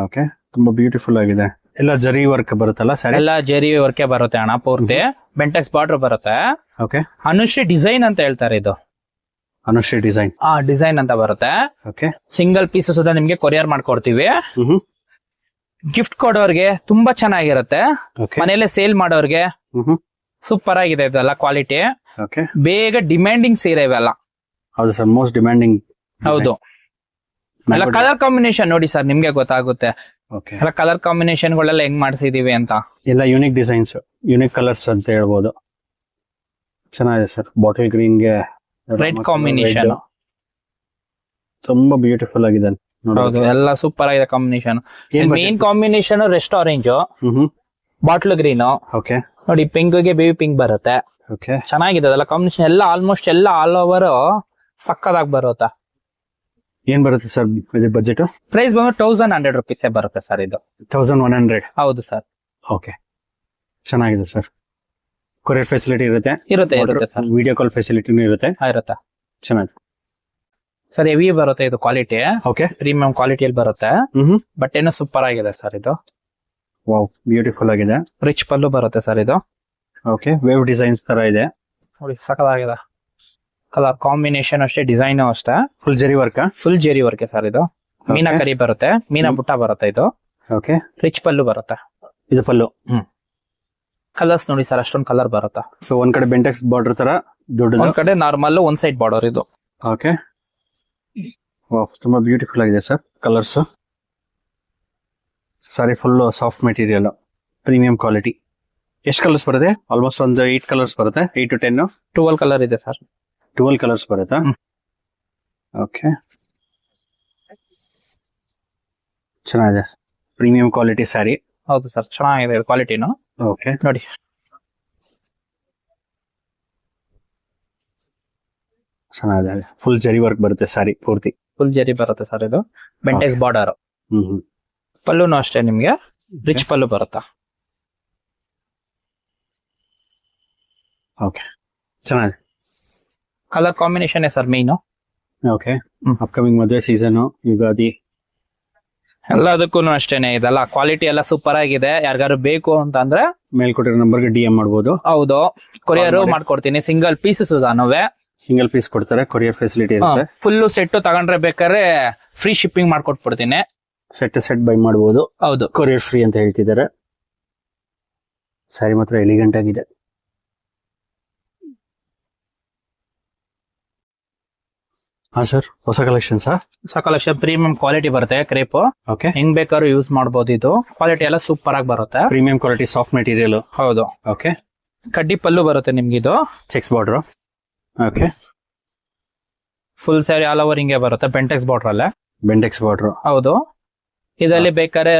ಓಕೆ, ತುಂಬಾ ಬ್ಯೂಟಿಫುಲ್ ಆಗಿದೆ. ಎಲ್ಲ ಜರಿ ವರ್ಕ್ ಬರುತ್ತಲ್ಲ ಸ್ಯಾರಿ? ಎಲ್ಲ ಜರಿ ವರ್ಕೆ ಬರುತ್ತೆ ಅಣ್ಣ ಪೂರ್ತಿ. ಬೆಂಟೆಕ್ಸ್ ಬಾರ್ಡರ್ ಬರುತ್ತೆ. ಓಕೆ. ಅನುಶ್ರೀ ಡಿಸೈನ್ ಅಂತ ಹೇಳ್ತಾರೆ ಇದು. ಅನುಶ್ರೀ ಡಿಸೈನ್. ಡಿಸೈನ್ ಅಂತ ಬರುತ್ತೆ. ಓಕೆ. ಸಿಂಗಲ್ ಪೀಸ್ ಸುಧಾ ನಿಮ್ಗೆ ಕೊರಿಯರ್ ಮಾಡ್ಕೊಡ್ತೀವಿ. ಗಿಫ್ಟ್ ಕೊಡೋರ್ಗೆ ತುಂಬಾ ಚೆನ್ನಾಗಿರುತ್ತೆ. ಓಕೆ. ಮನೇಲೆ ಸೇಲ್ ಮಾಡೋರ್ಗೆ ಸೂಪರ್ ಆಗಿದೆ ಇದೆಲ್ಲ ಕ್ವಾಲಿಟಿ. ಓಕೆ. ಬೇಗ ಡಿಮ್ಯಾಂಡಿಂಗ್ ಸೀರೆ ಇವೆಲ್ಲ. ಹೌದು ಸರ್, ಮೋಸ್ಟ್ ಡಿಮ್ಯಾಂಡಿಂಗ್. ಹೌದು, ಎಲ್ಲ ಕಲರ್ ಕಾಂಬಿನೇಷನ್ ನೋಡಿ ಸರ್, ನಿಮ್ಗೆ ಗೊತ್ತಾಗುತ್ತೆ. ಓಕೆ. ಎಲ್ಲ ಕಲರ್ ಕಾಂಬಿನೇಷನ್ ಗಳೆಲ್ಲ ಹೆಂಗ್ ಮಾಡ್ಸಿದೀವಿ ಅಂತ. ಎಲ್ಲ ಯೂನಿಕ್ ಡಿಸೈನ್ಸ್, ಯೂನಿಕ್ ಕಲರ್ಸ್ ಅಂತ ಹೇಳ್ಬೋದು. ಚೆನ್ನಾಗಿದೆ ಸರ್. ಬಾಟಲ್ ಗ್ರೀನ್ಗೆ ರೆಡ್ ಕಾಂಬಿನೇಷನ್ ತುಂಬಾ ಬ್ಯೂಟಿಫುಲ್ ಆಗಿದೆ. ಹೌದು, ಎಲ್ಲ ಸೂಪರ್ ಆಗಿದೆ combination. Main combination rest orange, bottle green. Okay. ನೋಡಿ, ಪಿಂಕ್ ಗೆ ಬೇಬಿ ಪಿಂಕ್ ಬರುತ್ತೆ. ಓಕೆ. ಚೆನ್ನಾಗಿದೆ ಅದೆಲ್ಲ ಕಾಂಬಿನೇಷನ್. ಎಲ್ಲ ಆಲ್ಮೋಸ್ಟ್ ಎಲ್ಲ ಆಲ್ ಓವರ್ ಸಕ್ಕದಾಗಿ ಬರುತ್ತೆ. ಏನ್ ಬರುತ್ತೆ ಸರ್ ಇದು ಬಜೆಟ್? ಪ್ರೈಸ್ ಬಂದು 1100 rupees ಬರುತ್ತೆ ಸರ್ ಇದು. 1100? ಹೌದು ಸರ್. ಓಕೆ, ಚೆನ್ನಾಗಿದೆ ಸರ್. ಕೊರಿಯರ್ ಫೆಸಿಲಿಟಿ ಇರುತ್ತೆ? ಇರುತ್ತೆ ಸರ್. ವಿಡಿಯೋ ಕಾಲ್ ಫೆಸಿಲಿಟಿನೂ ಇರುತ್ತೆ? ಇರುತ್ತೆ. ಚೆನ್ನಾಗಿದೆ ಸರ್. ಹೆವಿ ಬರುತ್ತೆ ಇದು ಕ್ವಾಲಿಟಿ. ಓಕೆ. ಪ್ರೀಮಿಯಂ ಕ್ವಾಲಿಟಿಯಲ್ಲಿ ಬರುತ್ತೆ. ಬಟ್ಟೆನೂ ಸೂಪರ್ ಆಗಿದೆ ಸರ್ ಇದು. ವಾವ್, ಬ್ಯೂಟಿಫುಲ್ ಆಗಿದೆ. ರಿಚ್ ಪಲ್ಲು ಬರುತ್ತೆ ಸರ್ ಇದು. ಓಕೆ, ವೇವ್ ಡಿಸೈನ್ಸ್ ತರ ಇದೆ. ನೋಡಿ, ಸಕ್ಕದಾಗಿದೆ. ಕಲರ್ ಕಾಂಬಿನೇಷನ್ ಅಷ್ಟೇ, ಡಿಸೈನ್ ಅಷ್ಟೇ. ಫುಲ್ ಜರಿ work? Full Jerry work sir ಇದು. ಮೀನಾ ಕರಿ ಬರುತ್ತೆ, ಮೀನಾ ಬುಟ್ಟ ಬರುತ್ತೆ ಇದು. ಓಕೆ. ರಿಚ್ ಪಲ್ಲು ಬರುತ್ತೆ. ಇದು ಪಲ್ಲು. ಕಲರ್ಸ್ ನೋಡಿ ಸರ್, ಅಷ್ಟೊಂದು ಕಲರ್ ಬರುತ್ತೆ. ಸೊ ಒಂದ್ ಕಡೆ ಬೆಂಟೆಕ್ಸ್ ಬಾರ್ಡರ್ ತರ ದೊಡ್ಡದು, ಒಂದ್ ಕಡೆ ನಾರ್ಮಲ್, ಒಂದ್ ಸೈಡ್ ಬಾರ್ಡರ್ ಇದು. ಓಕೆ. ವಾವ್, ತುಂಬಾ ಬ್ಯೂಟಿಫುಲ್ ಆಗಿದೆ sir colours. Sari full soft material, premium quality. ಎಷ್ಟು ಕಲರ್ಸ್ ಬರುತ್ತೆ? ಆಲ್ಮೋಸ್ಟ್ ಒಂದು 8 ಕಲರ್ಸ್ ಬರುತ್ತೆ. 8 to 10? 12 ಕಲರ್ ಇದೆ ಸರ್. 12 ಕಲರ್ಸ್ ಬರುತ್ತಾ? ಓಕೆ, ಚೆನ್ನಾಗಿದೆ. Premium quality sari. ಹೌದು ಸರ್, ಚೆನ್ನಾಗಿದೆ ಕ್ವಾಲಿಟಿನು. ಓಕೆ. ನೋಡಿ, ಚೆನ್ನಾಗಿದೆ, ಫುಲ್ ಜರಿ ವರ್ಕ್ ಬರುತ್ತೆ ಸಾರಿ ಪೂರ್ತಿ. ಫುಲ್ ಜರಿ ಬರುತ್ತೆ ಸರ್ ಇದು. ಬೆಂಟೆಕ್ಸ್ ಬಾರ್ಡರ್. ಹ್ಮ್. ಪಲ್ಲುನು ಅಷ್ಟೇ ನಿಮ್ಗೆ ರಿಚ್ ಪಲ್ಲು ಬರುತ್ತಾ. ಓಕೆ, ಚೆನ್ನಾಗಿದೆ. Colour combination sir main. Okay, upcoming ಮದುವೆ ಸೀಸನ್, ಯುಗಾದಿ ಎಲ್ಲದಕ್ಕೂ ಅಷ್ಟೇನೆ. ಇದೆಲ್ಲ ಕ್ವಾಲಿಟಿ ಎಲ್ಲ ಸೂಪರ್ ಆಗಿದೆ. ಯಾರಿಗಾರು ಬೇಕು ಅಂತ ಅಂದ್ರೆ ಮೇಲ್ಕೊಟ್ಟಿರೋ ನಂಬರ್ಗೆ DM ಮಾಡ್ಬೋದು. ಹೌದು, ಕೊರಿಯರ್ ಮಾಡ್ಕೊಡ್ತೀನಿ. ಸಿಂಗಲ್ ಪೀಸಸ್ ನಾವೇ ಸಿಂಗಲ್ ಪೀಸ್ ಕೊಡ್ತಾರೆ, ಕೊರಿಯರ್ ಫೆಸಿಲಿಟಿ ಇರುತ್ತೆ. ಫುಲ್ ಸೆಟ್ ತಗೊಂಡ್ರೆ ಬೇಕಾದ್ರೆ ಫ್ರೀ ಶಿಪ್ಪಿಂಗ್ ಮಾಡ್ಕೊಟ್ಬಿಡ್ತೀನಿ. ಸೆಟ್ ಬೈ ಮಾಡ್ಬೋದು. ಹೌದು, ಕೊರಿಯರ್ ಫ್ರೀ ಅಂತ ಹೇಳ್ತಿದ್ದಾರೆ. ಸ್ಯಾರಿ ಮಾತ್ರ ಎಲಿಗೆಂಟ್ ಆಗಿದೆ. ಹಾ ಸರ್, ಹೊಸ ಕಲೆಕ್ಷನ್ ಸರ್. ಸಕಲಕ್ಷ ಪ್ರೀಮಿಯಂ ಕ್ವಾಲಿಟಿ ಬರುತ್ತೆ. ಕ್ರೇಪ್ ಓಕೆ, ಹೆಂಗ್ ಬೇಕಾದ್ರೂ ಯೂಸ್ ಮಾಡಬಹುದು. ಇದು ಕ್ವಾಲಿಟಿ ಎಲ್ಲ ಸೂಪರ್ ಆಗಿ ಬರುತ್ತೆ. Premium quality soft material. ಹೌದು, ಓಕೆ. ಕಡ್ಡಿ ಪಲ್ಲು ಬರುತ್ತೆ ನಿಮ್ಗೆ. ಇದು cheques border. Okay, full sari all over ಹಿಂಗೆ ಬರುತ್ತೆ. ಬೆಂಟೆಕ್ಸ್ ಬಾರ್ಡರ್ ಅಲ್ಲೇ. ಬೆಂಟೆಕ್ಸ್ ಬಾರ್ಡರ್. ಹೌದು, ಇದರಲ್ಲಿ ಬೇಕಾದ್ರೆ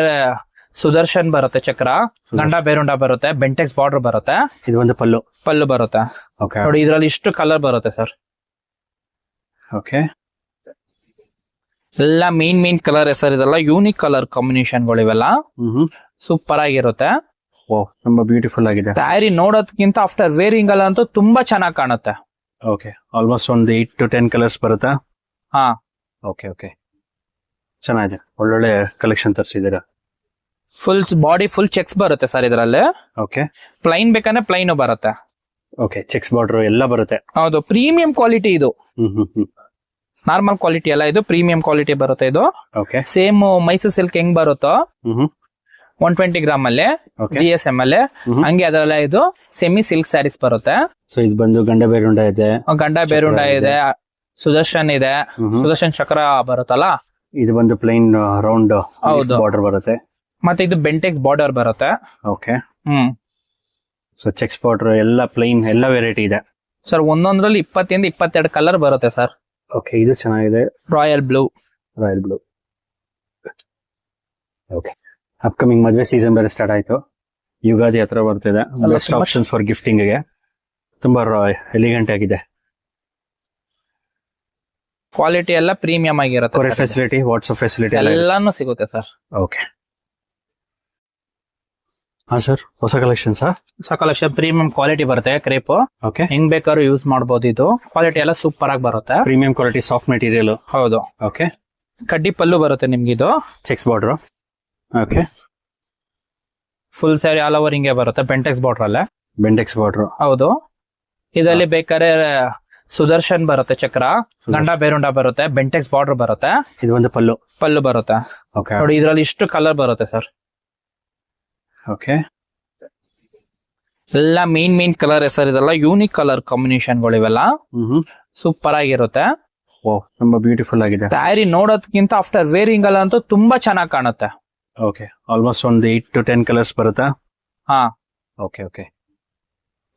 ಸುದರ್ಶನ್ ಬರುತ್ತೆ, ಚಕ್ರ, ಗಂಡ ಬೇರುಂಡ ಬರುತ್ತೆ, ಬೆಂಟೆಕ್ಸ್ ಬಾರ್ಡರ್ ಬರುತ್ತೆ. ಇದು ಒಂದು ಪಲ್ಲು ಬರುತ್ತೆ. ಓಕೆ ನೋಡಿ, ಇದ್ರಲ್ಲಿ ಇಷ್ಟು ಕಲರ್ ಬರುತ್ತೆ ಸರ್. ಓಕೆ, ಎಲ್ಲ ಮೇನ್ ಕಲರ್ ಸರ್. ಇದೆಲ್ಲ ಯೂನಿಕ್ ಕಲರ್ ಕಾಂಬಿನೇಷನ್ಗಳು ಇವೆಲ್ಲ. ಸೂಪರ್ ಆಗಿರುತ್ತೆ. ಓ, ತುಂಬಾ ಬ್ಯೂಟಿಫುಲ್ ಆಗಿದೆ. ಸ್ಯಾರಿ ನೋಡೋದಕ್ಕಿಂತ ಆಫ್ಟರ್ ವೇರಿಂಗ್ ಅಲ್ಲ ಅಂತೂ ತುಂಬಾ ಚೆನ್ನಾಗಿ ಕಾಣುತ್ತೆ. ಓಕೆ, ಆಲ್ಮೋಸ್ಟ್ ಒಂದು 8 to 10 ಕಲರ್ಸ್ ಬರುತ್ತಾ? ಹಾ, ಓಕೆ, ಚೆನ್ನಾಗಿದೆ. ಒಳ್ಳೊಳ್ಳೆ ಕಲೆಕ್ಷನ್ ತರಿಸಿದ್ದೀರಾ. ಫುಲ್ ಬಾಡಿ ಫುಲ್ ಚೆಕ್ಸ್ ಬರುತ್ತೆ ಸರ್ ಇದರಲ್ಲಿ. ಓಕೆ, ಪ್ಲೈನ್ ಬೇಕಂದ್ರೆ ಪ್ಲೈನ್ ಬರುತ್ತೆ. ಓಕೆ, ಚೆಕ್ಸ್ ಬಾರ್ಡರ್ ಎಲ್ಲ ಬರುತ್ತೆ. ಹೌದು, ಪ್ರೀಮಿಯಂ ಕ್ವಾಲಿಟಿ ಇದು. ಹ್ಮ್. ನಾರ್ಮಲ್ ಕ್ವಾಲಿಟಿ ಅಲ್ಲ, ಇದು ಪ್ರೀಮಿಯಂ ಕ್ವಾಲಿಟಿ ಬರುತ್ತೆ. ಇದು ಓಕೆ, ಸೇಮ್ ಮೈಸೂರ್ ಸಿಲ್ಕ್ ಹೆಂಗ್ ಬರುತ್ತೋ ಹ್ಮ್ 120 ಗ್ರಾಮ್ ಅಲ್ಲಿ, Okay. GSM ಅಲ್ಲಿ, ಹಂಗೆ ಅದರಲ್ಲ ಇದು ಸೆಮಿ ಸಿಲ್ಕ್ ಸ್ಯಾರೀಸ್ ಬರುತ್ತೆ. ಸೊ ಇದು ಬಂದು ಗಂಡ ಬೇರುಂಡ ಇದೆ, ಗಂಡ ಬೇರುಂಡ ಇದೆ, ಸುದರ್ಶನ್ ಇದೆ, ಸುದರ್ಶನ್ ಚಕ್ರ ಬರುತ್ತಲ್ಲ. ಇದು ಬಂದು ಪ್ಲೈನ್ ರೌಂಡ್ ಹೌದು. ಬಾರ್ಡರ್ ಬರುತ್ತೆ. ಮತ್ತೆ ಇದು ಬೆಂಟೆಕ್ಸ್ ಬಾರ್ಡರ್ ಬರುತ್ತೆ. ಓಕೆ, ಸೊ ಚೆಕ್ಸ್ ಬಾರ್ಡರ್ ಎಲ್ಲ ಪ್ಲೈನ್ ಎಲ್ಲ ವೆರೈಟಿ ಇದೆ ಸರ್. ಒಂದೊಂದ್ರಲ್ಲಿ 20 ಇಂದ 22 ಕಲರ್ ಬರುತ್ತೆ ಸರ್. ಓಕೆ, ಇದು ಚೆನ್ನಾಗಿದೆ. Royal blue. ಓಕೆ, ಅಪ್ಕಮಿಂಗ್ ಮದುವೆ ಸೀಸನ್ ಬೇರೆ ಸ್ಟಾರ್ಟ್ ಆಯ್ತು. ಯುಗಾದಿ ಹತ್ರ ಬರ್ತಿದೆ. ಬೆಸ್ಟ್ ಆಪ್ಷನ್ಸ್ ಫಾರ್ ಗಿಫ್ಟಿಂಗ್ ಗೆ. ತುಂಬಾ ಎಲಿಗೆಂಟ್ ಆಗಿದೆ. ಕ್ವಾಲಿಟಿ ಎಲ್ಲ ಪ್ರೀಮಿಯಂ ಆಗಿರುತ್ತೆ. ಕೊರಿಯರ್ ಫೆಸಿಲಿಟಿ, ವಾಟ್ಸ್ಆಪ್ ಫೆಸಿಲಿಟಿ ಎಲ್ಲಾನು ಸಿಗುತ್ತೆ ಸರ್. ಓಕೆ, ಹಾ ಸರ್, ಹೊಸ ಕಲೆಕ್ಷನ್ ಸರ್. ಸಕಲಕ್ಷ ಪ್ರೀಮಿಯಂ ಕ್ವಾಲಿಟಿ ಬರುತ್ತೆ. ಕ್ರೇಪ್ ಓಕೆ, ಹೆಂಗ್ ಬೇಕಾದ್ರೂ ಯೂಸ್ ಮಾಡಬಹುದು. ಇದು ಕ್ವಾಲಿಟಿ ಎಲ್ಲ ಸೂಪರ್ ಆಗಿ ಬರುತ್ತೆ. Premium quality soft material. ಹೌದು, ಓಕೆ, ಕಡ್ಡಿ ಪಲ್ಲು ಬರುತ್ತೆ ನಿಮ್ಗೆ. ಇದು cheques border. Okay, full sari all over ಹಿಂಗೆ ಬರುತ್ತೆ. ಬೆಂಟೆಕ್ಸ್ ಬಾರ್ಡರ್ ಅಲ್ಲೇ. ಬೆಂಟೆಕ್ಸ್ ಬಾರ್ಡರ್. ಹೌದು, ಇದರಲ್ಲಿ ಬೇಕಾದ್ರೆ ಸುದರ್ಶನ್ ಬರುತ್ತೆ, ಚಕ್ರ, ಗಂಡ ಬೇರುಂಡ ಬರುತ್ತೆ, ಬೆಂಟೆಕ್ಸ್ ಬಾರ್ಡರ್ ಬರುತ್ತೆ. ಇದು ಒಂದು ಪಲ್ಲು ಬರುತ್ತೆ. ಓಕೆ, ನೋಡಿ, ಇದ್ರಲ್ಲಿ ಇಷ್ಟು ಕಲರ್ ಬರುತ್ತೆ ಸರ್. ಓಕೆ, ಎಲ್ಲ ಮೇನ್ ಕಲರ್ ಸರ್. ಇದೆಲ್ಲ ಯೂನಿಕ್ ಕಲರ್ ಕಾಂಬಿನೇಷನ್ಗಳು ಇವೆಲ್ಲ. ಸೂಪರ್ ಆಗಿರುತ್ತೆ. ಓ, ತುಂಬಾ ಬ್ಯೂಟಿಫುಲ್ ಆಗಿದೆ. ಸ್ಯಾರಿ ನೋಡೋದಕ್ಕಿಂತ ಆಫ್ಟರ್ ವೇರಿಂಗ್ ಅಲ್ಲ ಅಂತೂ ತುಂಬಾ ಚೆನ್ನಾಗಿ ಕಾಣುತ್ತೆ. ಓಕೆ, ಆಲ್ಮೋಸ್ಟ್ ಒಂದು 8 to 10 ಕಲರ್ಸ್ ಬರುತ್ತಾ? ಹಾ, ಓಕೆ,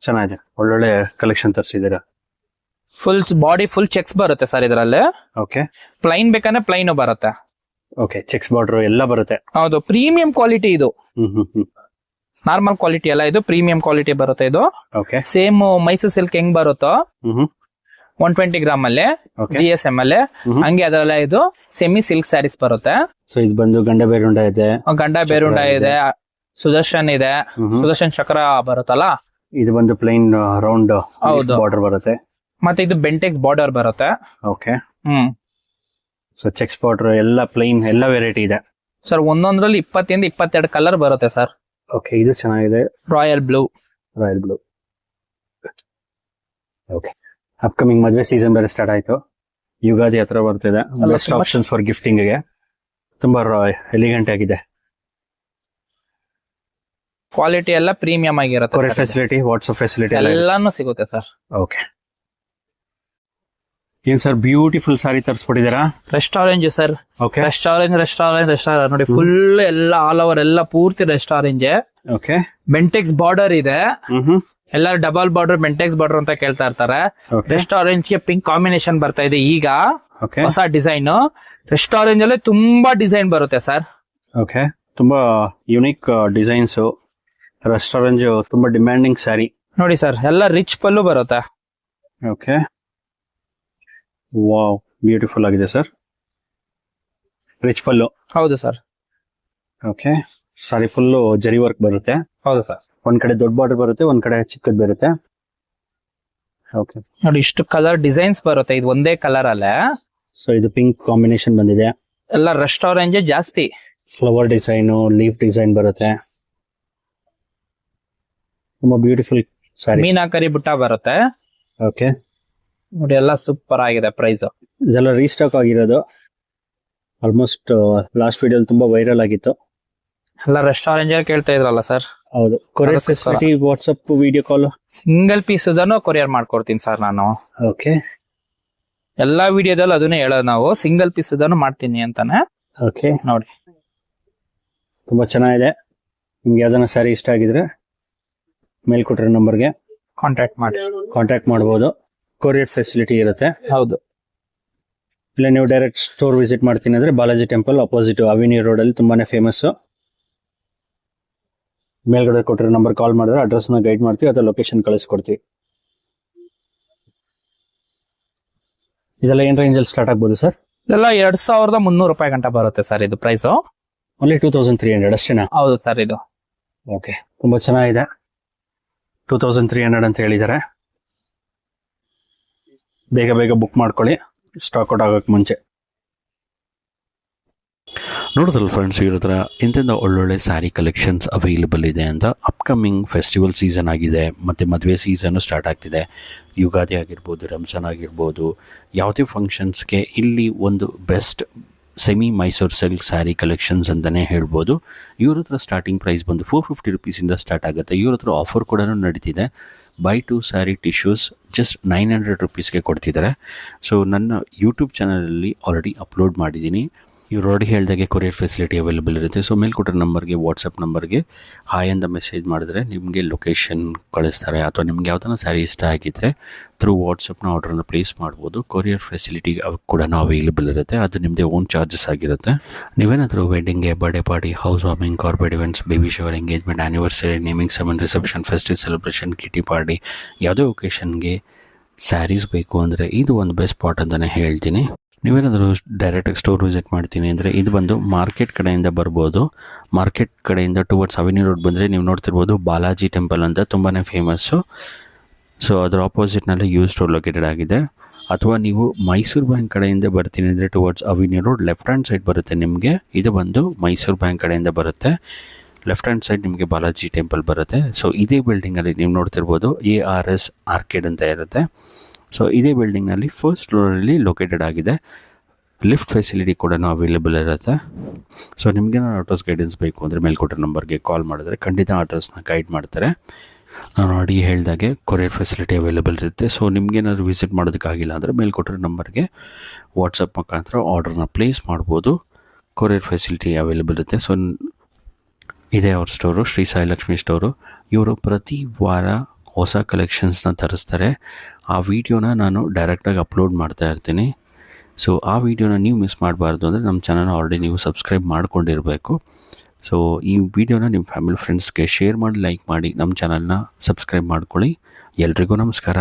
ಚೆನ್ನಾಗಿದೆ. ಒಳ್ಳೊಳ್ಳೆ ಕಲೆಕ್ಷನ್ ತರಿಸಿದ್ದೀರಾ. ಫುಲ್ ಬಾಡಿ ಫುಲ್ ಚೆಕ್ಸ್ ಬರುತ್ತೆ ಸರ್ ಇದರಲ್ಲಿ. ಓಕೆ, ಪ್ಲೈನ್ ಬೇಕಂದ್ರೆ ಪ್ಲೈನ್ ಬರುತ್ತೆ. ಓಕೆ, ಚೆಕ್ಸ್ ಬಾರ್ಡರ್ ಎಲ್ಲ ಬರುತ್ತೆ. ಹೌದು, ಪ್ರೀಮಿಯಂ ಕ್ವಾಲಿಟಿ ಇದು. ಹ್ಮ್ ನಾರ್ಮಲ್ ಕ್ವಾಲಿಟಿ ಅಲ್ಲ, ಇದು ಪ್ರೀಮಿಯಂ ಕ್ವಾಲಿಟಿ ಬರುತ್ತೆ. ಇದು ಓಕೆ, ಸೇಮ್ ಮೈಸೂರ್ ಸಿಲ್ಕ್ ಹೆಂಗ್ ಬರುತ್ತೋ ಹ್ಮ್ 120 ಗ್ರಾಮ್ ಅಲ್ಲಿ, Okay. GSM ಅಲ್ಲಿ, ಹಂಗೆ ಅದರಲ್ಲ ಇದು ಸೆಮಿ ಸಿಲ್ಕ್ ಸ್ಯಾರೀಸ್ ಬರುತ್ತೆ. ಸೊ ಇದು ಬಂದು ಗಂಡ ಬೇರುಂಡ ಇದೆ, ಗಂಡ ಬೇರುಂಡ ಇದೆ, ಸುದರ್ಶನ್ ಇದೆ, ಸುದರ್ಶನ್ ಚಕ್ರ ಬರುತ್ತಲ್ಲ. ಇದು ಬಂದು ಪ್ಲೈನ್ ರೌಂಡ್ ಹೌದು. ಬಾರ್ಡರ್ ಬರುತ್ತೆ. ಮತ್ತೆ ಇದು ಬೆಂಟೆಕ್ಸ್ ಬಾರ್ಡರ್ ಬರುತ್ತೆ. ಓಕೆ, ಸೊ ಚೆಕ್ಸ್ ಬಾರ್ಡರ್ ಎಲ್ಲ ಪ್ಲೈನ್ ಎಲ್ಲ ವೆರೈಟಿ ಇದೆ ಸರ್. ಒಂದೊಂದ್ರಲ್ಲಿ 20 ಇಂದ 22 ಕಲರ್ ಬರುತ್ತೆ ಸರ್. ಓಕೆ, ಇದು ಚೆನ್ನಾಗಿದೆ. Royal blue. ಓಕೆ, ಅಪ್ಕಮಿಂಗ್ ಮದುವೆ ಸೀಸನ್ ಬೇರೆ ಸ್ಟಾರ್ಟ್ ಆಯ್ತು. ಯುಗಾದಿ ಹತ್ರ ಬರ್ತಿದೆ. ಬೆಸ್ಟ್ ಆಪ್ಷನ್ಸ್ ಫಾರ್ ಗಿಫ್ಟಿಂಗ್ ಗೆ. ತುಂಬಾ ಎಲಿಗೆಂಟ್ ಆಗಿದೆ. ಕ್ವಾಲಿಟಿ ಎಲ್ಲ ಪ್ರೀಮಿಯಂ ಆಗಿರುತ್ತೆ. ಕೊರಿಯರ್ ಫೆಸಿಲಿಟಿ, ವಾಟ್ಸ್ಆಪ್ ಫೆಸಿಲಿಟಿ ಎಲ್ಲಾನು ಸಿಗುತ್ತೆ ಸರ್. ಓಕೆ, ಏನ್ ಸರ್ ಬ್ಯೂಟಿಫುಲ್ ಸಾರಿ ತರಿಸ್ಬಿಟ್ಟಿದ್ದೀರಾ? Restaurant sir. ಓಕೆ, ರೆಸ್ಟಾರೆಂಟ್ ನೋಡಿ, ಫುಲ್ ಎಲ್ಲ ಆಲ್ ಓವರ್ ಎಲ್ಲ ಪೂರ್ತಿ ರೆಸ್ಟಾರೆಂಟ್. ಓಕೆ, ಬೆಂಟೆಕ್ಸ್ ಬಾರ್ಡರ್ ಇದೆ. ಎಲ್ಲ ಡಬಲ್ ಬಾರ್ಡರ್, ಬೆಂಟೆಕ್ಸ್ ಬಾರ್ಡರ್ ಅಂತ ಕೇಳ್ತಾ ಇರ್ತಾರೆ. ರೆಸ್ಟಾರೆಂಟ್ ಗೆ ಪಿಂಕ್ ಕಾಂಬಿನೇಷನ್ ಬರ್ತಾ ಇದೆ ಈಗ. ಹೊಸ ಡಿಸೈನ್. ರೆಸ್ಟಾರೆಂಟ್ ಅಲ್ಲಿ ತುಂಬಾ ಡಿಸೈನ್ ಬರುತ್ತೆ ಸರ್. ಓಕೆ, ತುಂಬಾ ಯುನಿಕ್ ಡಿಸೈನ್ಸ್. ರೆಸ್ಟಾರೆಂಟ್ ತುಂಬಾ ಡಿಮ್ಯಾಂಡಿಂಗ್ ಸ್ಯಾರಿ ನೋಡಿ ಸರ್. ಎಲ್ಲ ರಿಚ್ ಪಲ್ಲು ಬರುತ್ತೆ. ಓಕೆ, ವಾವ್, ಬ್ಯೂಟಿಫುಲ್ ಆಗಿದೆ ಸರ್. ರಿಚ್ ಪಲ್ಲು. ಹೌದು ಸರ್. ಓಕೆ, ಸಾರಿ ಫುಲ್ಲು ಜರಿ ವರ್ಕ್ ಬರುತ್ತೆ. ಹೌದು ಸರ್. ಒಂದ್ ಕಡೆ ದೊಡ್ಡ ಬಾರ್ಡರ್ ಬರುತ್ತೆ, ಒಂದ್ ಕಡೆ ಚಿಕ್ಕದ್ ಬರುತ್ತೆ. ಓಕೆ, ನೋಡಿ ಇಷ್ಟು ಕಲರ್ ಡಿಸೈನ್ಸ್ ಬರುತ್ತೆ, ಇದು ಒಂದೇ ಕಲರ್ ಅಲ್ಲೇ. ಸೊ ಇದು ಪಿಂಕ್ ಕಾಂಬಿನೇಷನ್ ಬಂದಿದೆ. ಎಲ್ಲ ರೆಸ್ಟ್ ಆರೆಂಜ್ ಜಾಸ್ತಿ. ಫ್ಲವರ್ ಡಿಸೈನು, ಲೀಫ್ ಡಿಸೈನ್ ಬರುತ್ತೆ. ತುಂಬಾ ಬ್ಯೂಟಿಫುಲ್ ಸ್ಯಾರಿ. ಮೀನಾಕರಿ ಬುಟ್ಟ ಬರುತ್ತೆ. ಓಕೆ, ನೋಡಿ ಎಲ್ಲ ಸೂಪರ್ ಆಗಿದೆ ಪ್ರೈಸ್. ಇದೆಲ್ಲ ರೀಸ್ಟಾಕ್ ಆಗಿರೋದು. ಆಲ್ಮೋಸ್ಟ್ ಲಾಸ್ಟ್ ವಿಡಿಯೋ ತುಂಬಾ ವೈರಲ್ ಆಗಿತ್ತು. ಎಲ್ಲ ರೆಸ್ಟ್ ಆರೆಂಜ್ ಕೇಳ್ತಾ ಇದ್ರಲ್ಲ ಸರ್. ಹೌದು, ಕೊರಿಯರ್ ಅದಕ್ಕೋಸ್ಕರ. Facility, WhatsApp video call. Single piece courier ಮಾಡ್ಕೊಡ್ತೀನಿ ಸರ್ ನಾನು. ಓಕೆ ಎಲ್ಲಾ ವಿಡಿಯೋದಲ್ಲಿ ಅದನ್ನೇ ಹೇಳೋದು ನಾವು, ಸಿಂಗಲ್ ಪೀಸ್ ಮಾಡ್ತೀನಿ ಅಂತಾನೆ. ಓಕೆ, ನೋಡಿ ತುಂಬಾ ಚೆನ್ನಾಗಿದೆ. ನಿಮ್ಗೆ ಯಾವ್ದಾನ ಸ್ಯಾರಿ ಇಷ್ಟ ಆಗಿದ್ರೆ ಮೇಲ್ ಕೊಟ್ಟಿರೋ ನಂಬರ್ಗೆ ಕಾಂಟ್ಯಾಕ್ಟ್ ಮಾಡಬಹುದು. ಕೊರಿಯರ್ ಫೆಸಿಲಿಟಿ ಇರುತ್ತೆ. ಹೌದು. ಇಲ್ಲ ನೀವು ಡೈರೆಕ್ಟ್ ಸ್ಟೋರ್ ವಿಸಿಟ್ ಮಾಡ್ತೀನಿ ಅಂದ್ರೆ Balaji temple opposite avenue road ಅಲ್ಲಿ ತುಂಬಾನೇ ಫೇಮಸ್. ಮೇಲ್ಗಡೆ ಕೊಟ್ಟಿರೋ ನಂಬರ್ ಕಾಲ್ ಮಾಡಿದ್ರೆ ಅಡ್ರೆಸ್ ನ ಗೈಡ್ ಮಾಡ್ತೀವಿ ಅಥವಾ ಲೊಕೇಶನ್ ಕಳಿಸ್ಕೊಡ್ತೀವಿ. ಇದೆಲ್ಲ ಏನ್ ರೇಂಜ್ ಅಲ್ಲಿ ಸ್ಟಾರ್ಟ್ ಆಗ್ಬೋದು ಸರ್? ಇದೆಲ್ಲ 2300 ರೂಪಾಯಿ ಗಂಟ ಬರುತ್ತೆ ಸರ್ ಇದು ಪ್ರೈಸ್. ಓನ್ಲಿ 2300 ಅಷ್ಟೇನಾ? ಹೌದು ಸರ್. ಇದು ಓಕೆ, ತುಂಬಾ ಚೆನ್ನಾಗಿದೆ. 2300 ಅಂತ ಹೇಳಿದ್ದಾರೆ. ಬೇಗ ಬೇಗ ಬುಕ್ ಮಾಡ್ಕೊಳ್ಳಿ, ಸ್ಟಾಕ್ ಔಟ್ ಆಗೋಕೆ ಮುಂಚೆ. ನೋಡಿದ್ರಲ್ಲ ಫ್ರೆಂಡ್ಸ್, ಇವ್ರ ಹತ್ರ ಇಂಥದ್ದು ಒಳ್ಳೊಳ್ಳೆ ಸ್ಯಾರಿ ಕಲೆಕ್ಷನ್ಸ್ ಅವೈಲೇಬಲ್ ಇದೆ ಅಂತ. ಅಪ್ಕಮಿಂಗ್ ಫೆಸ್ಟಿವಲ್ ಸೀಸನ್ ಆಗಿದೆ, ಮತ್ತು ಮದುವೆ ಸೀಸನ್ನು ಸ್ಟಾರ್ಟ್ ಆಗ್ತಿದೆ. ಯುಗಾದಿ ಆಗಿರ್ಬೋದು, ರಂಜಾನ್ ಆಗಿರ್ಬೋದು, ಯಾವುದೇ ಫಂಕ್ಷನ್ಸ್ಗೆ ಇಲ್ಲಿ ಒಂದು best semi Mysuru silk sari collections ಅಂತಲೇ ಹೇಳ್ಬೋದು. ಇವ್ರ ಹತ್ರ ಸ್ಟಾರ್ಟಿಂಗ್ ಪ್ರೈಸ್ ಬಂದು 450 ರುಪೀಸಿಂದ ಸ್ಟಾರ್ಟ್ ಆಗುತ್ತೆ. ಇವ್ರ ಹತ್ರ ಆಫರ್ ಕೂಡ ನಡೀತಿದೆ. ಬೈ 2 ಸ್ಯಾರಿ ಟಿಶ್ಯೂಸ್ ಜಸ್ಟ್ 900 ರುಪೀಸ್ಗೆ ಕೊಡ್ತಿದ್ದಾರೆ. ಸೊ ನನ್ನ ಯೂಟ್ಯೂಬ್ ಚಾನಲಲ್ಲಿ ಆಲ್ರೆಡಿ ಅಪ್ಲೋಡ್ ಮಾಡಿದ್ದೀನಿ. ಇವ್ರು ಆಲ್ರೆಡಿ ಹೇಳಿದಾಗೆ ಕೊರಿಯರ್ ಫೆಸಿಲಿಟಿ ಅವೈಲೇಬಲ್ ಇರುತ್ತೆ. ಸೊ ಮೇಲ್ಕೊಟ್ಟಿರೋ ನಂಬರ್ಗೆ, ವಾಟ್ಸಪ್ ನಂಬರ್ಗೆ ಹಾಯ್ ಅಂತ ಮೆಸೇಜ್ ಮಾಡಿದ್ರೆ ನಿಮಗೆ ಲೊಕೇಶನ್ ಕಳಿಸ್ತಾರೆ. ಅಥವಾ ನಿಮ್ಗೆ ಯಾವ್ದಾನ ಸ್ಯಾರಿ ಇಷ್ಟ ಆಗಿದ್ದರೆ ಥ್ರೂ ವಾಟ್ಸಪ್ನ ಆರ್ಡ್ರನ್ನ ಪ್ಲೇಸ್ ಮಾಡ್ಬೋದು. ಕೊರಿಯರ್ ಫೆಸಿಲಿಟಿ ಕೂಡ ಅವೈಲೇಬಲ್ ಇರುತ್ತೆ. ಅದು ನಿಮ್ಮದೇ ಓನ್ ಚಾರ್ಜಸ್ ಆಗಿರುತ್ತೆ. ನೀವೇನಾದರೂ ವೆಡ್ಡಿಂಗ್ಗೆ, birthday party, house warming, corporate events, baby shower, engagement, anniversary, naming ceremony, reception, festive celebration, kitty party, ಯಾವುದೇ ಒಕೇಶನ್ಗೆ ಸ್ಯಾರೀಸ್ ಬೇಕು ಅಂದರೆ ಇದು ಒಂದು ಬೆಸ್ಟ್ ಸ್ಪಾಟ್ ಅಂತಲೇ ಹೇಳ್ತೀನಿ. ನೀವೇನಾದರೂ ಡೈರೆಕ್ಟಾಗಿ ಸ್ಟೋರ್ ವಿಸಿಟ್ ಮಾಡ್ತೀನಿ ಅಂದರೆ ಇದು ಬಂದು ಮಾರ್ಕೆಟ್ ಕಡೆಯಿಂದ ಬರ್ಬೋದು. ಮಾರ್ಕೆಟ್ ಕಡೆಯಿಂದ ಟುವರ್ಡ್ಸ್ ಅವೆನ್ಯೂ ರೋಡ್ ಬಂದರೆ ನೀವು ನೋಡ್ತಿರ್ಬೋದು ಬಾಲಾಜಿ ಟೆಂಪಲ್ ಅಂತ ತುಂಬಾ ಫೇಮಸ್ಸು. ಸೊ ಅದರ ಆಪೋಸಿಟ್ನಲ್ಲಿ ಯು ಸ್ಟೋರ್ ಲೊಕೇಟೆಡ್ ಆಗಿದೆ. ಅಥವಾ ನೀವು ಮೈಸೂರು ಬ್ಯಾಂಕ್ ಕಡೆಯಿಂದ ಬರ್ತೀನಿ ಅಂದರೆ towards avenue road left hand side ಬರುತ್ತೆ ನಿಮಗೆ. ಇದು ಬಂದು ಮೈಸೂರು ಬ್ಯಾಂಕ್ ಕಡೆಯಿಂದ ಬರುತ್ತೆ. ಲೆಫ್ಟ್ ಹ್ಯಾಂಡ್ ಸೈಡ್ ನಿಮಗೆ ಬಾಲಾಜಿ ಟೆಂಪಲ್ ಬರುತ್ತೆ. ಸೊ ಇದೇ ಬಿಲ್ಡಿಂಗಲ್ಲಿ ನೀವು ನೋಡ್ತಿರ್ಬೋದು ARS ಆರ್ಕಿಡ್ ಅಂತ ಇರುತ್ತೆ. ಸೊ ಇದೇ ಬಿಲ್ಡಿಂಗ್ನಲ್ಲಿ ಫಸ್ಟ್ ಫ್ಲೋರಲ್ಲಿ ಲೊಕೇಟೆಡ್ ಆಗಿದೆ. ಲಿಫ್ಟ್ ಫೆಸಿಲಿಟಿ ಕೂಡ ಅವೈಲೇಬಲ್ ಇರುತ್ತೆ. ಸೊ ನಿಮಗೇನಾದ್ರು ಆಟೋಸ್ ಗೈಡೆನ್ಸ್ ಬೇಕು ಅಂದರೆ ಮೇಲ್ಕೊಟ್ಟಿರೋ ನಂಬರ್ಗೆ ಕಾಲ್ ಮಾಡಿದ್ರೆ ಖಂಡಿತ ಆಟೋಸ್ನ ಗೈಡ್ ಮಾಡ್ತಾರೆ. ನಾನು ಆಲ್ರೆಡಿ ಹೇಳಿದಾಗೆ ಕೊರಿಯರ್ ಫೆಸಿಲಿಟಿ ಅವೈಲೇಬಲ್ ಇರುತ್ತೆ. ಸೊ ನಿಮಗೇನಾದ್ರು ವಿಸಿಟ್ ಮಾಡೋದಕ್ಕಾಗಿಲ್ಲ ಅಂದರೆ ಮೇಲ್ಕೊಟ್ಟಿರೋ ನಂಬರ್ಗೆ ವಾಟ್ಸಪ್ ಮುಖಾಂತರ ಆರ್ಡರ್ನ ಪ್ಲೇಸ್ ಮಾಡ್ಬೋದು. ಕೊರಿಯರ್ ಫೆಸಿಲಿಟಿ ಅವೈಲೇಬಲ್ ಇರುತ್ತೆ. ಸೊ ಇದೇ ಅವ್ರ ಸ್ಟೋರು, ಶ್ರೀ ಸಾಯಿ ಲಕ್ಷ್ಮಿ ಸ್ಟೋರು. ಇವರು ಪ್ರತಿ ವಾರ ಹೊಸ ಕಲೆಕ್ಷನ್ಸ್ನ ತರಿಸ್ತಾರೆ. ಆ ವಿಡಿಯೋನ ನಾನು ಡೈರೆಕ್ಟಾಗಿ ಅಪ್ಲೋಡ್ ಮಾಡ್ತಾ ಇರ್ತೀನಿ. ಸೊ ಆ ವಿಡಿಯೋನ ನೀವು ಮಿಸ್ ಮಾಡಬಾರ್ದು ಅಂದರೆ ನಮ್ಮ ಚಾನಲ್ನ ಆಲ್ರೆಡಿ ನೀವು ಸಬ್ಸ್ಕ್ರೈಬ್ ಮಾಡ್ಕೊಂಡಿರಬೇಕು. ಸೊ ಈ ವಿಡಿಯೋನ ನಿಮ್ಮ ಫ್ಯಾಮಿಲಿ ಫ್ರೆಂಡ್ಸ್ಗೆ ಶೇರ್ ಮಾಡಿ, ಲೈಕ್ ಮಾಡಿ, ನಮ್ಮ ಚಾನಲ್ನ ಸಬ್ಸ್ಕ್ರೈಬ್ ಮಾಡ್ಕೊಳ್ಳಿ. ಎಲ್ರಿಗೂ ನಮಸ್ಕಾರ.